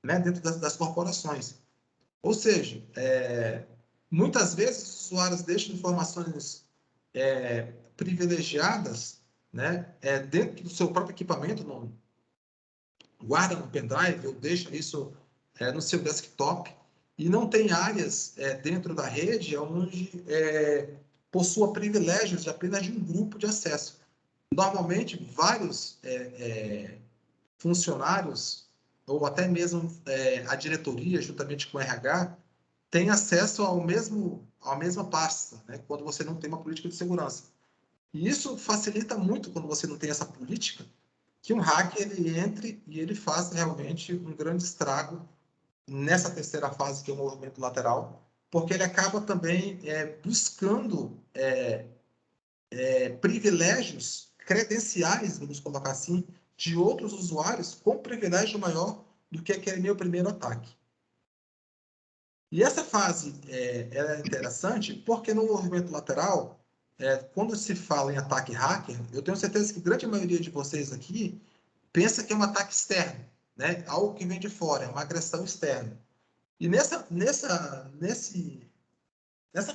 né, dentro das corporações. Ou seja, muitas vezes os usuários deixam informações privilegiadas, né, dentro do seu próprio equipamento, guarda no pendrive ou deixa isso no seu desktop, e não tem áreas dentro da rede onde possua privilégios de apenas de um grupo de acesso. Normalmente, vários funcionários, ou até mesmo a diretoria, juntamente com o RH, tem acesso à mesma pasta, né, quando você não tem uma política de segurança. E isso facilita muito quando você não tem essa política, que um hacker ele entre e ele faça realmente um grande estrago nessa terceira fase, que é o movimento lateral, porque ele acaba também buscando privilégios credenciais, vamos colocar assim, de outros usuários com privilégio maior do que aquele meu primeiro ataque. E essa fase ela é interessante porque no movimento lateral, quando se fala em ataque hacker, eu tenho certeza que a grande maioria de vocês aqui pensa que é um ataque externo, né? Algo que vem de fora, é uma agressão externa. E nessa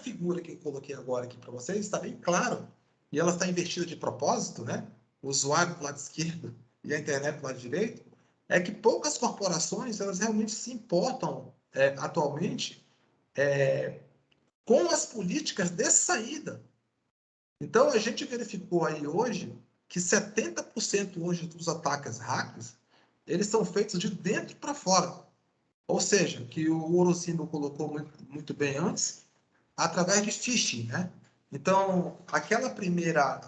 figura que eu coloquei agora aqui para vocês, está bem claro e ela está invertida de propósito, né? O usuário do lado esquerdo e a internet do lado direito, é que poucas corporações elas realmente se importam atualmente com as políticas de saída. Então, a gente verificou aí hoje que 70% hoje dos ataques hackers, eles são feitos de dentro para fora. Ou seja, que o Orocino colocou muito bem antes, através de phishing, né? Então, aquela primeira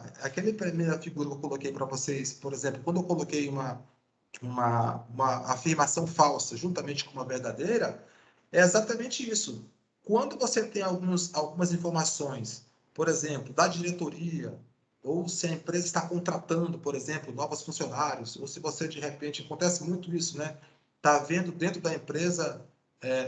figura que eu coloquei para vocês, por exemplo, quando eu coloquei uma afirmação falsa juntamente com uma verdadeira, é exatamente isso. Quando você tem algumas informações, por exemplo, da diretoria, ou se a empresa está contratando, por exemplo, novos funcionários, ou se você, de repente, acontece muito isso, né? Está vendo dentro da empresa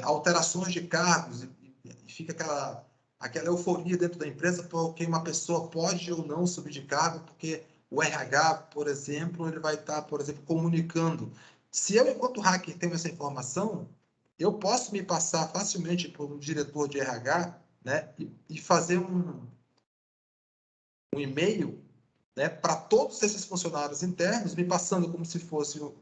alterações de cargos e fica aquela euforia dentro da empresa porque uma pessoa pode ou não subir de cargo, porque o RH, por exemplo, ele vai estar, por exemplo, comunicando. Se eu, enquanto hacker, tenho essa informação, eu posso me passar facilmente por um diretor de RH, né, e fazer um e-mail, né, para todos esses funcionários internos, me passando como se fosse o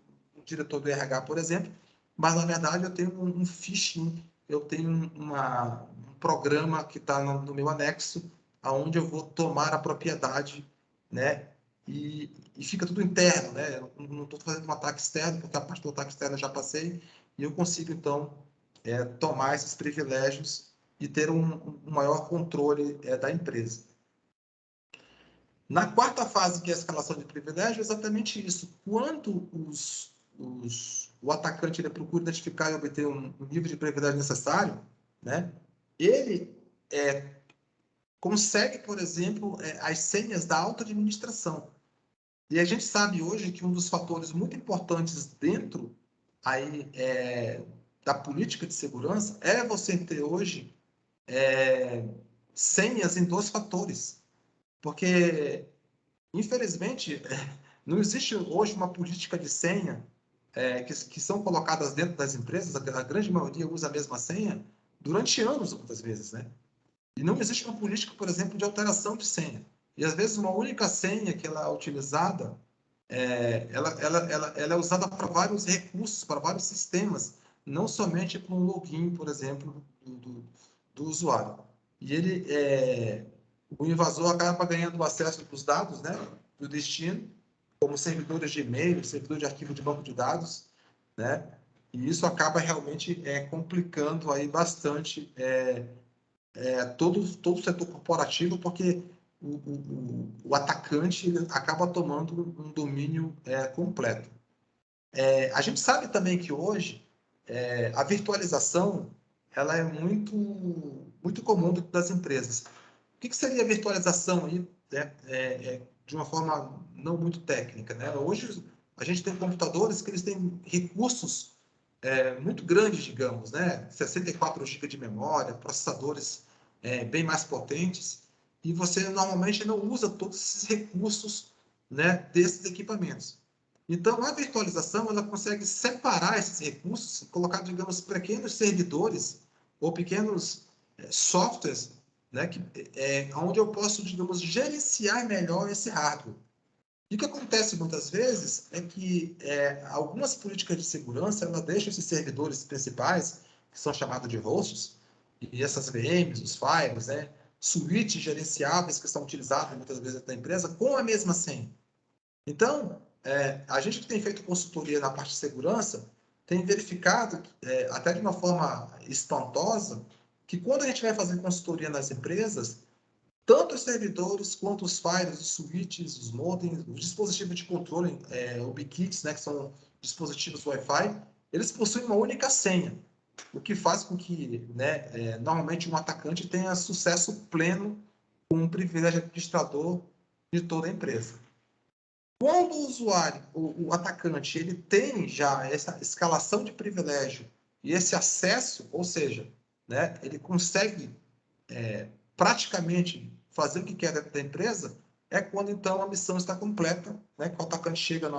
diretor do RH, por exemplo, mas, na verdade, eu tenho um phishing, eu tenho um programa que está no meu anexo, aonde eu vou tomar a propriedade, né, e fica tudo interno, né, eu não estou fazendo um ataque externo, porque a parte do ataque externo eu já passei, e eu consigo, então, tomar esses privilégios e ter um maior controle da empresa. Na quarta fase, que é a escalação de privilégio, é exatamente isso. Quando o atacante ele procura identificar e obter um nível de privilégio necessário, né, ele consegue, por exemplo, as senhas da auto-administração. E a gente sabe hoje que um dos fatores muito importantes dentro aí, da política de segurança é você ter hoje senhas em 2 fatores. Porque, infelizmente, não existe hoje uma política de senha que são colocadas dentro das empresas, a grande maioria usa a mesma senha durante anos, muitas vezes, né? E não existe uma política, por exemplo, de alteração de senha. E, às vezes, uma única senha que ela é utilizada, ela é usada para vários recursos, para vários sistemas, não somente para um login, por exemplo, do usuário. E o invasor acaba ganhando acesso dos dados, né, do destino, como servidores de e-mail, servidor de arquivo de banco de dados, né? E isso acaba realmente complicando aí bastante todo o setor corporativo, porque o atacante ele acaba tomando um domínio completo. A gente sabe também que hoje a virtualização ela é muito comum dentro das empresas. O que seria a virtualização aí, né? De uma forma não muito técnica, né? Hoje a gente tem computadores que eles têm recursos muito grandes, digamos, né? 64 GB de memória, processadores bem mais potentes, e você normalmente não usa todos esses recursos, né, desses equipamentos. Então, a virtualização ela consegue separar esses recursos, colocar, digamos, pequenos servidores ou pequenos softwares, né, onde eu posso, digamos, gerenciar melhor esse hardware. E o que acontece muitas vezes é que algumas políticas de segurança ela deixam esses servidores principais, que são chamados de hosts, e essas VMs, os files, né, switches gerenciáveis que são utilizados muitas vezes na empresa com a mesma senha. Então, a gente que tem feito consultoria na parte de segurança tem verificado, até de uma forma espantosa, que quando a gente vai fazer consultoria nas empresas, tanto os servidores quanto os files, os switches, os modems, os dispositivos de controle, UbiKits, né, que são dispositivos Wi-Fi, eles possuem uma única senha, o que faz com que, né, normalmente um atacante tenha sucesso pleno com um privilégio administrador de toda a empresa. Quando o usuário, o atacante, ele tem já essa escalação de privilégio e esse acesso, ou seja, né, ele consegue praticamente fazer o que quer dentro da empresa, é quando então a missão está completa, né, que o atacante chega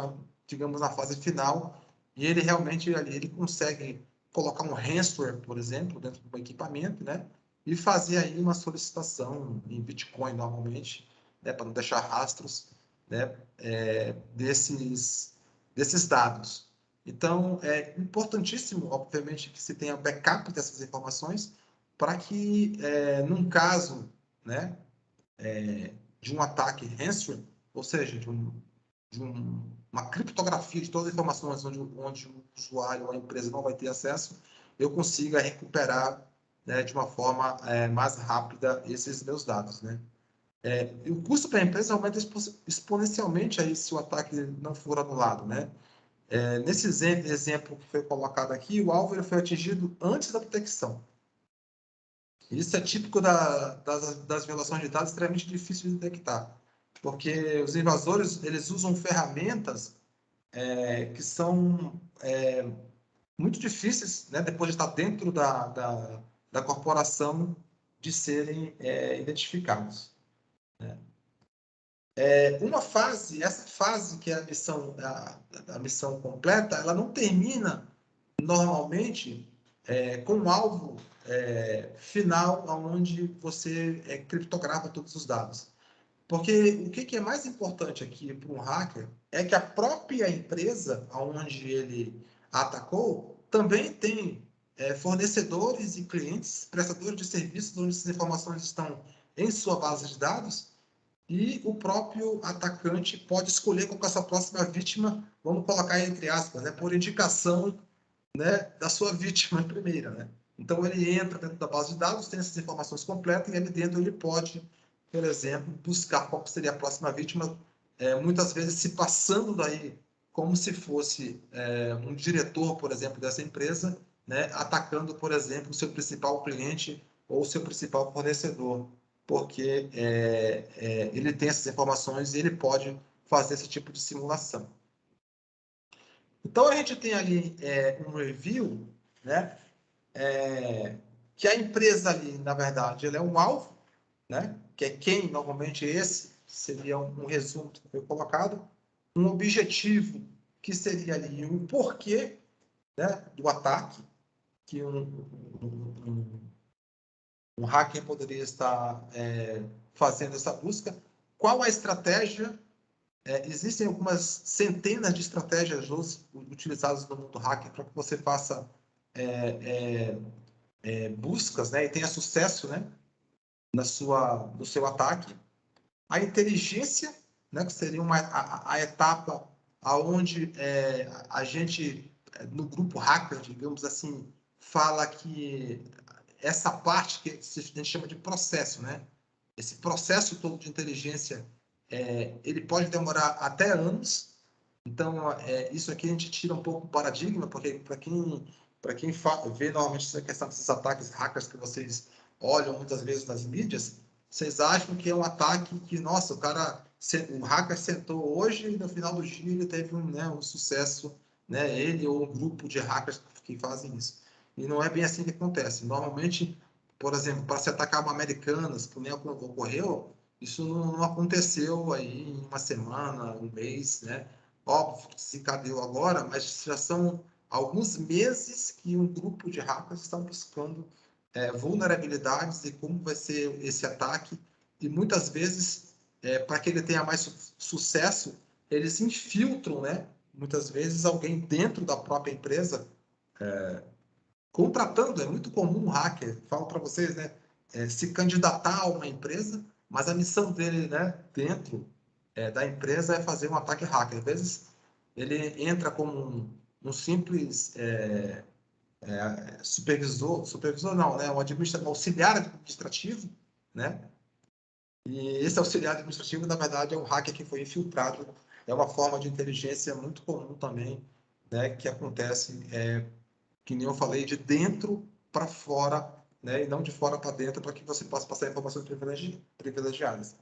digamos, na fase final e ele realmente ele consegue colocar um ransomware, por exemplo, dentro do equipamento, né, e fazer aí uma solicitação em Bitcoin normalmente né, para não deixar rastros, né, desses dados. Então, é importantíssimo, obviamente, que se tenha backup dessas informações para que, num caso, né, de um ataque ransomware, ou seja, de uma criptografia de todas as informações onde o usuário ou a empresa não vai ter acesso, eu consiga recuperar, né, de uma forma mais rápida esses meus dados, né? E o custo para a empresa aumenta exponencialmente aí se o ataque não for anulado, né? Nesse exemplo que foi colocado aqui, o alvo ele foi atingido antes da detecção. Isso é típico das violações de dados extremamente difíceis de detectar, porque os invasores eles usam ferramentas que são muito difíceis, né, depois de estar dentro da corporação, de serem identificados. Né? Essa fase que é a missão completa, ela não termina normalmente com um alvo final, onde você criptografa todos os dados. Porque o que é mais importante aqui para um hacker é que a própria empresa onde ele atacou também tem fornecedores e clientes, prestadores de serviços, onde essas informações estão em sua base de dados, e o próprio atacante pode escolher qual é a sua próxima vítima, vamos colocar entre aspas, né, por indicação, né, da sua vítima primeira, né? Então ele entra dentro da base de dados, tem essas informações completas e ali dentro ele pode, por exemplo, buscar qual seria a próxima vítima, muitas vezes se passando daí como se fosse um diretor, por exemplo, dessa empresa, né, atacando, por exemplo, o seu principal cliente ou o seu principal fornecedor, porque ele tem essas informações e ele pode fazer esse tipo de simulação. Então, a gente tem ali um review, né, que a empresa ali, na verdade, ela é um alvo, né, que é quem, normalmente, esse seria um resumo que foi colocado, um objetivo, que seria ali um porquê, né, do ataque, que um hacker poderia estar fazendo essa busca, qual a estratégia. Existem algumas centenas de estratégias utilizadas no mundo hacker para que você faça buscas, né, e tenha sucesso, né, no seu ataque. A inteligência, né, que seria a etapa aonde a gente, no grupo hacker, digamos assim, fala que essa parte que a gente chama de processo, né, esse processo todo de inteligência, ele pode demorar até anos. Então, isso aqui a gente tira um pouco o paradigma, porque para quem vê normalmente essa questão desses ataques hackers que vocês olham muitas vezes nas mídias, vocês acham que é um ataque que, nossa, o hacker sentou hoje e no final do dia ele teve um sucesso, né, ele ou um grupo de hackers que fazem isso. E não é bem assim que acontece. Normalmente, por exemplo, para se atacar uma Americanas, que nem ocorreu, isso não aconteceu aí em uma semana, um mês, né? Óbvio que se encadeou agora, mas já são alguns meses que um grupo de hackers está buscando vulnerabilidades e como vai ser esse ataque. E muitas vezes, para que ele tenha mais sucesso, eles infiltram, né? Muitas vezes alguém dentro da própria empresa contratando. É muito comum um hacker, falo para vocês, né, se candidatar a uma empresa, mas a missão dele, né, dentro da empresa é fazer um ataque hacker. Às vezes ele entra como um simples supervisor não, né, um auxiliar administrativo, né, e esse auxiliar administrativo, na verdade, é um hacker que foi infiltrado. É uma forma de inteligência muito comum também, né, que acontece que nem eu falei, de dentro para fora, né, e não de fora para dentro, para que você possa passar informações privilegiadas.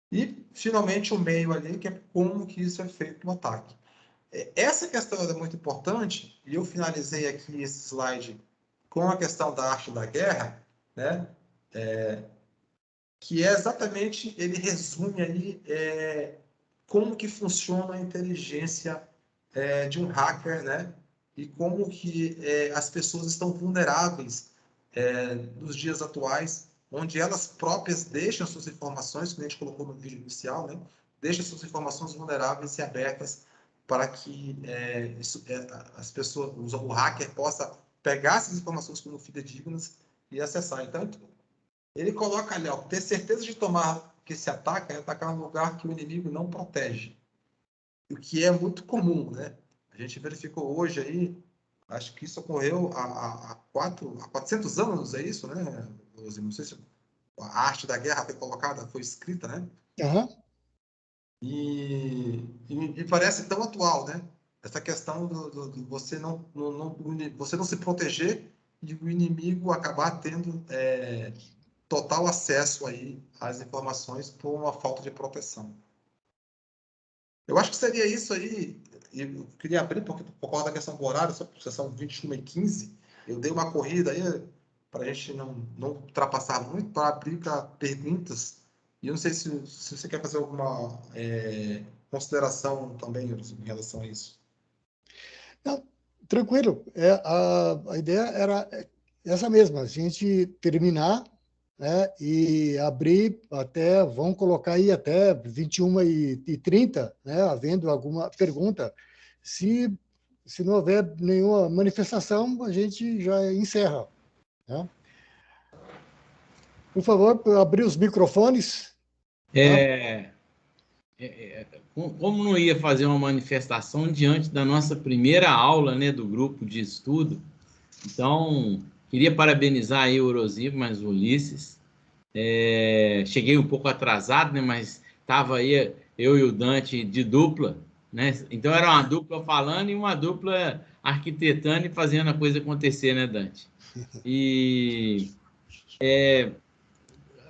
E, finalmente, o meio ali, que é como que isso é feito no ataque. Essa questão é muito importante, e eu finalizei aqui esse slide com a questão da arte da guerra, né, que é exatamente, ele resume ali como que funciona a inteligência de um hacker, né, e como que as pessoas estão vulneráveis nos dias atuais, onde elas próprias deixam suas informações, que a gente colocou no vídeo inicial, né? Deixam suas informações vulneráveis e abertas para que as pessoas, o hacker possa pegar essas informações como fidedignas e acessar. Então, ele coloca ali, ó, ter certeza de tomar que esse ataque é atacar um lugar que o inimigo não protege. O que é muito comum, né? A gente verificou hoje aí, acho que isso ocorreu há 400 anos, é isso, né? Não sei se a arte da guerra foi colocada, foi escrita, né? Aham. E me parece tão atual, né? Essa questão do você você não se proteger e o inimigo acabar tendo total acesso aí às informações por uma falta de proteção. Eu acho que seria isso aí. Eu queria abrir, porque por causa da questão do horário, são 21h15, eu dei uma corrida aí para a gente não ultrapassar muito, para abrir para perguntas. E eu não sei se você quer fazer alguma consideração também em relação a isso. Não, tranquilo. A ideia era essa mesma, a gente terminar, né, e abrir até, vamos colocar aí até 21h30, né, havendo alguma pergunta. Se não houver nenhuma manifestação, a gente já encerra. Né? Por favor, abrir os microfones. Como não ia fazer uma manifestação diante da nossa primeira aula, né, do grupo de estudo, então queria parabenizar aí o Eurozib, mas o Ulisses. Cheguei um pouco atrasado, né, mas estava aí eu e o Dante de dupla, né? Então era uma dupla falando e uma dupla arquitetando e fazendo a coisa acontecer, né, Dante? E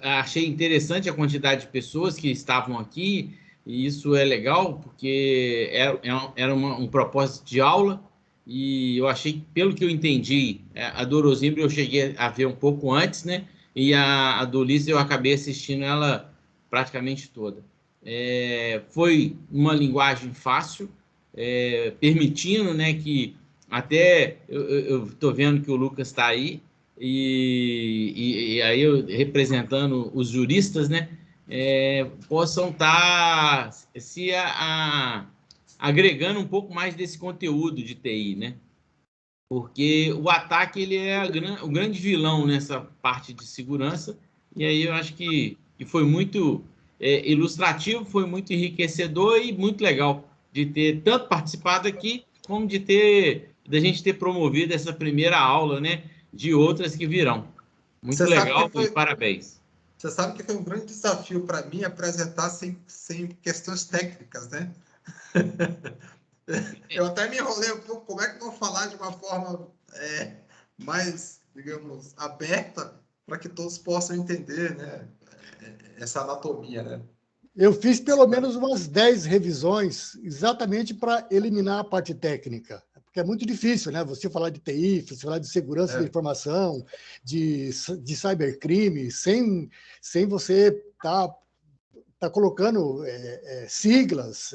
achei interessante a quantidade de pessoas que estavam aqui, e isso é legal, porque era um propósito de aula, e eu achei, pelo que eu entendi, a do Eurozib eu cheguei a ver um pouco antes, né? E a do Ulisses eu acabei assistindo ela praticamente toda. Foi uma linguagem fácil, permitindo, né, que até eu estou vendo que o Lucas está aí, e aí eu representando os juristas, né, possam estar se agregando um pouco mais desse conteúdo de TI, né? Porque o ataque ele é o grande vilão nessa parte de segurança, e aí eu acho que foi muito ilustrativo, foi muito enriquecedor e muito legal de ter tanto participado aqui, como da gente ter promovido essa primeira aula, né, de outras que virão. Muito legal e parabéns. Você sabe que foi um grande desafio para mim apresentar sem questões técnicas, né? Eu até me enrolei um pouco, como é que eu vou falar de uma forma mais, digamos, aberta, para que todos possam entender, né, essa anatomia, né? Eu fiz pelo menos umas 10 revisões exatamente para eliminar a parte técnica, porque é muito difícil, né? Você falar de TI, você falar de segurança da informação, de cybercrime, sem você tá colocando siglas,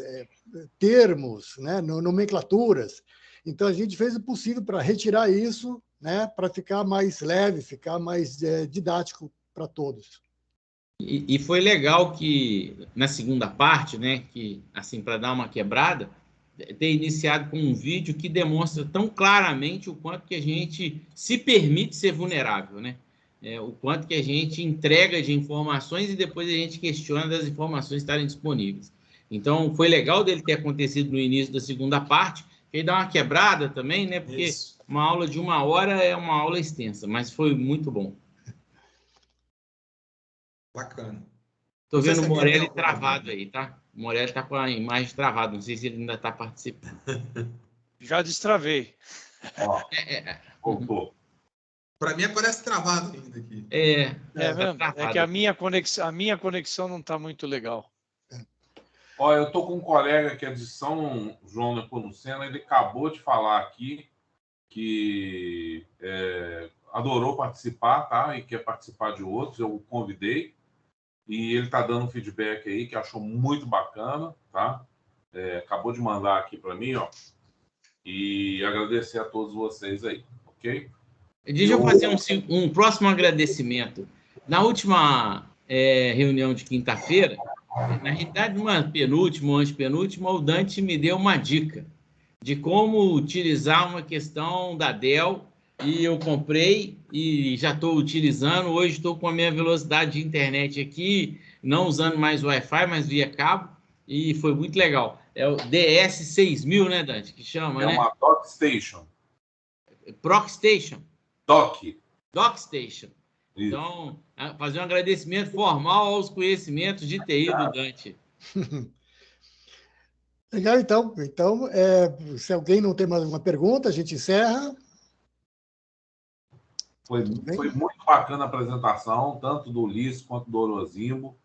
termos, né, nomenclaturas. Então, a gente fez o possível para retirar isso, né, para ficar mais leve, ficar mais didático para todos. E foi legal que, na segunda parte, né, que, assim, para dar uma quebrada, ter iniciado com um vídeo que demonstra tão claramente o quanto que a gente se permite ser vulnerável, né? O quanto que a gente entrega de informações e depois a gente questiona das informações estarem disponíveis. Então, foi legal dele ter acontecido no início da segunda parte, que aí dá uma quebrada também, né? Porque uma aula de 1 hora é uma aula extensa, mas foi muito bom. Bacana. Estou vendo o Morelli travado aí, tá? O Morelli está com a imagem travada, não sei se ele ainda está participando. Já destravei. Voltou. Para mim aparece travado ainda aqui. Mesmo? É que a minha conexão não está muito legal. Olha, eu estou com um colega que é de São João Nepomuceno, ele acabou de falar aqui que adorou participar, tá? E quer participar de outros, eu o convidei. E ele está dando um feedback aí que achou muito bacana, tá? Acabou de mandar aqui para mim, ó. E agradecer a todos vocês aí, ok? Deixa eu fazer um próximo agradecimento. Na última reunião de quinta-feira, na realidade, uma penúltima ou antepenúltima, o Dante me deu uma dica de como utilizar uma questão da Dell, e eu comprei e já estou utilizando. Hoje estou com a minha velocidade de internet aqui, não usando mais Wi-Fi, mas via cabo, e foi muito legal. É o DS6000, né, Dante, que chama, né? É uma DockStation. ProckStation. DockStation. Isso. Então, fazer um agradecimento formal aos conhecimentos de TI do Dante. Legal, então. Então, se alguém não tem mais uma pergunta, a gente encerra. Foi muito bacana a apresentação, tanto do Ulisses quanto do Orozimbo.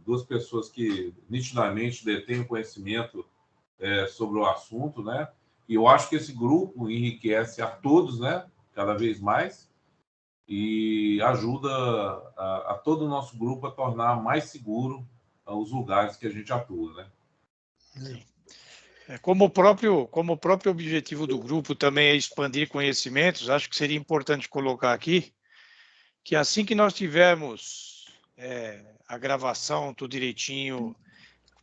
Duas pessoas que nitidamente detêm conhecimento sobre o assunto, né? E eu acho que esse grupo enriquece a todos, né? Cada vez mais, e ajuda a todo o nosso grupo a tornar mais seguro os lugares que a gente atua, né? Sim. Como o próprio objetivo do grupo também é expandir conhecimentos, acho que seria importante colocar aqui que assim que nós tivermos a gravação, tudo direitinho,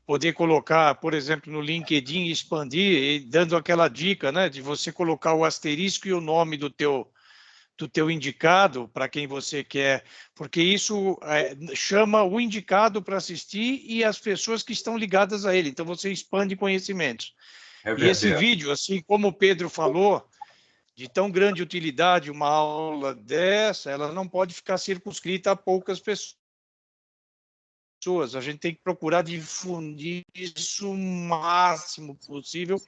poder colocar, por exemplo, no LinkedIn, expandir, e dando aquela dica, né, de você colocar o asterisco e o nome do teu indicado para quem você quer, porque isso chama o indicado para assistir e as pessoas que estão ligadas a ele. Então, você expande conhecimentos. E esse vídeo, assim como o Pedro falou, de tão grande utilidade, uma aula dessa, ela não pode ficar circunscrita a poucas pessoas. A gente tem que procurar difundir isso o máximo possível.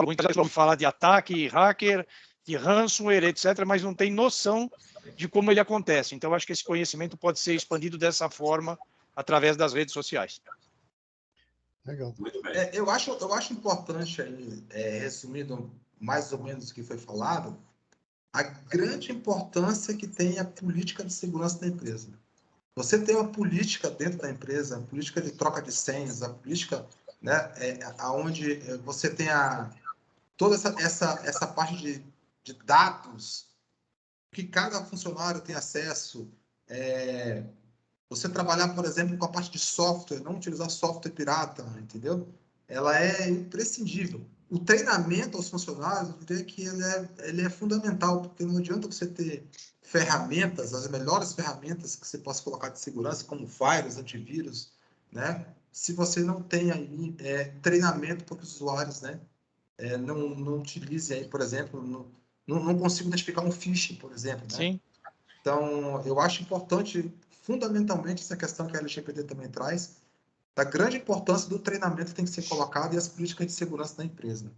Muitas vezes vamos falar de ataque, hacker, de ransomware, etc., mas não tem noção de como ele acontece. Então, acho que esse conhecimento pode ser expandido dessa forma, através das redes sociais. Legal. Eu acho importante, aí, resumindo mais ou menos o que foi falado, a grande importância que tem a política de segurança da empresa. Você tem uma política dentro da empresa, a política de troca de senhas, a política, né, onde você tem toda essa parte de dados que cada funcionário tem acesso. Você trabalhar, por exemplo, com a parte de software, não utilizar software pirata, entendeu? Ela é imprescindível. O treinamento aos funcionários, eu diria que ele é fundamental, porque não adianta você ter ferramentas, as melhores ferramentas que você possa colocar de segurança, como firewalls, antivírus, né? Se você não tem aí treinamento para os usuários, né? Não utilize aí, por exemplo, não consigo identificar um phishing, por exemplo, né? Sim. Então, eu acho importante, fundamentalmente, essa questão que a LGPD também traz, da grande importância do treinamento que tem que ser colocado e as políticas de segurança da empresa.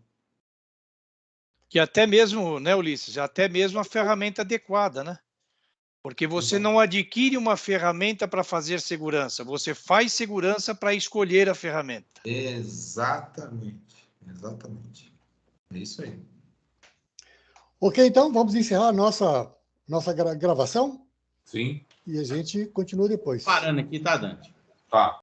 Que até mesmo, né, Ulisses, até mesmo a ferramenta adequada, né? Porque você não adquire uma ferramenta para fazer segurança, você faz segurança para escolher a ferramenta. Exatamente. É isso aí. Ok, então, vamos encerrar a nossa gravação? Sim. E a gente continua depois. Parando aqui, tá, Dante? Tá.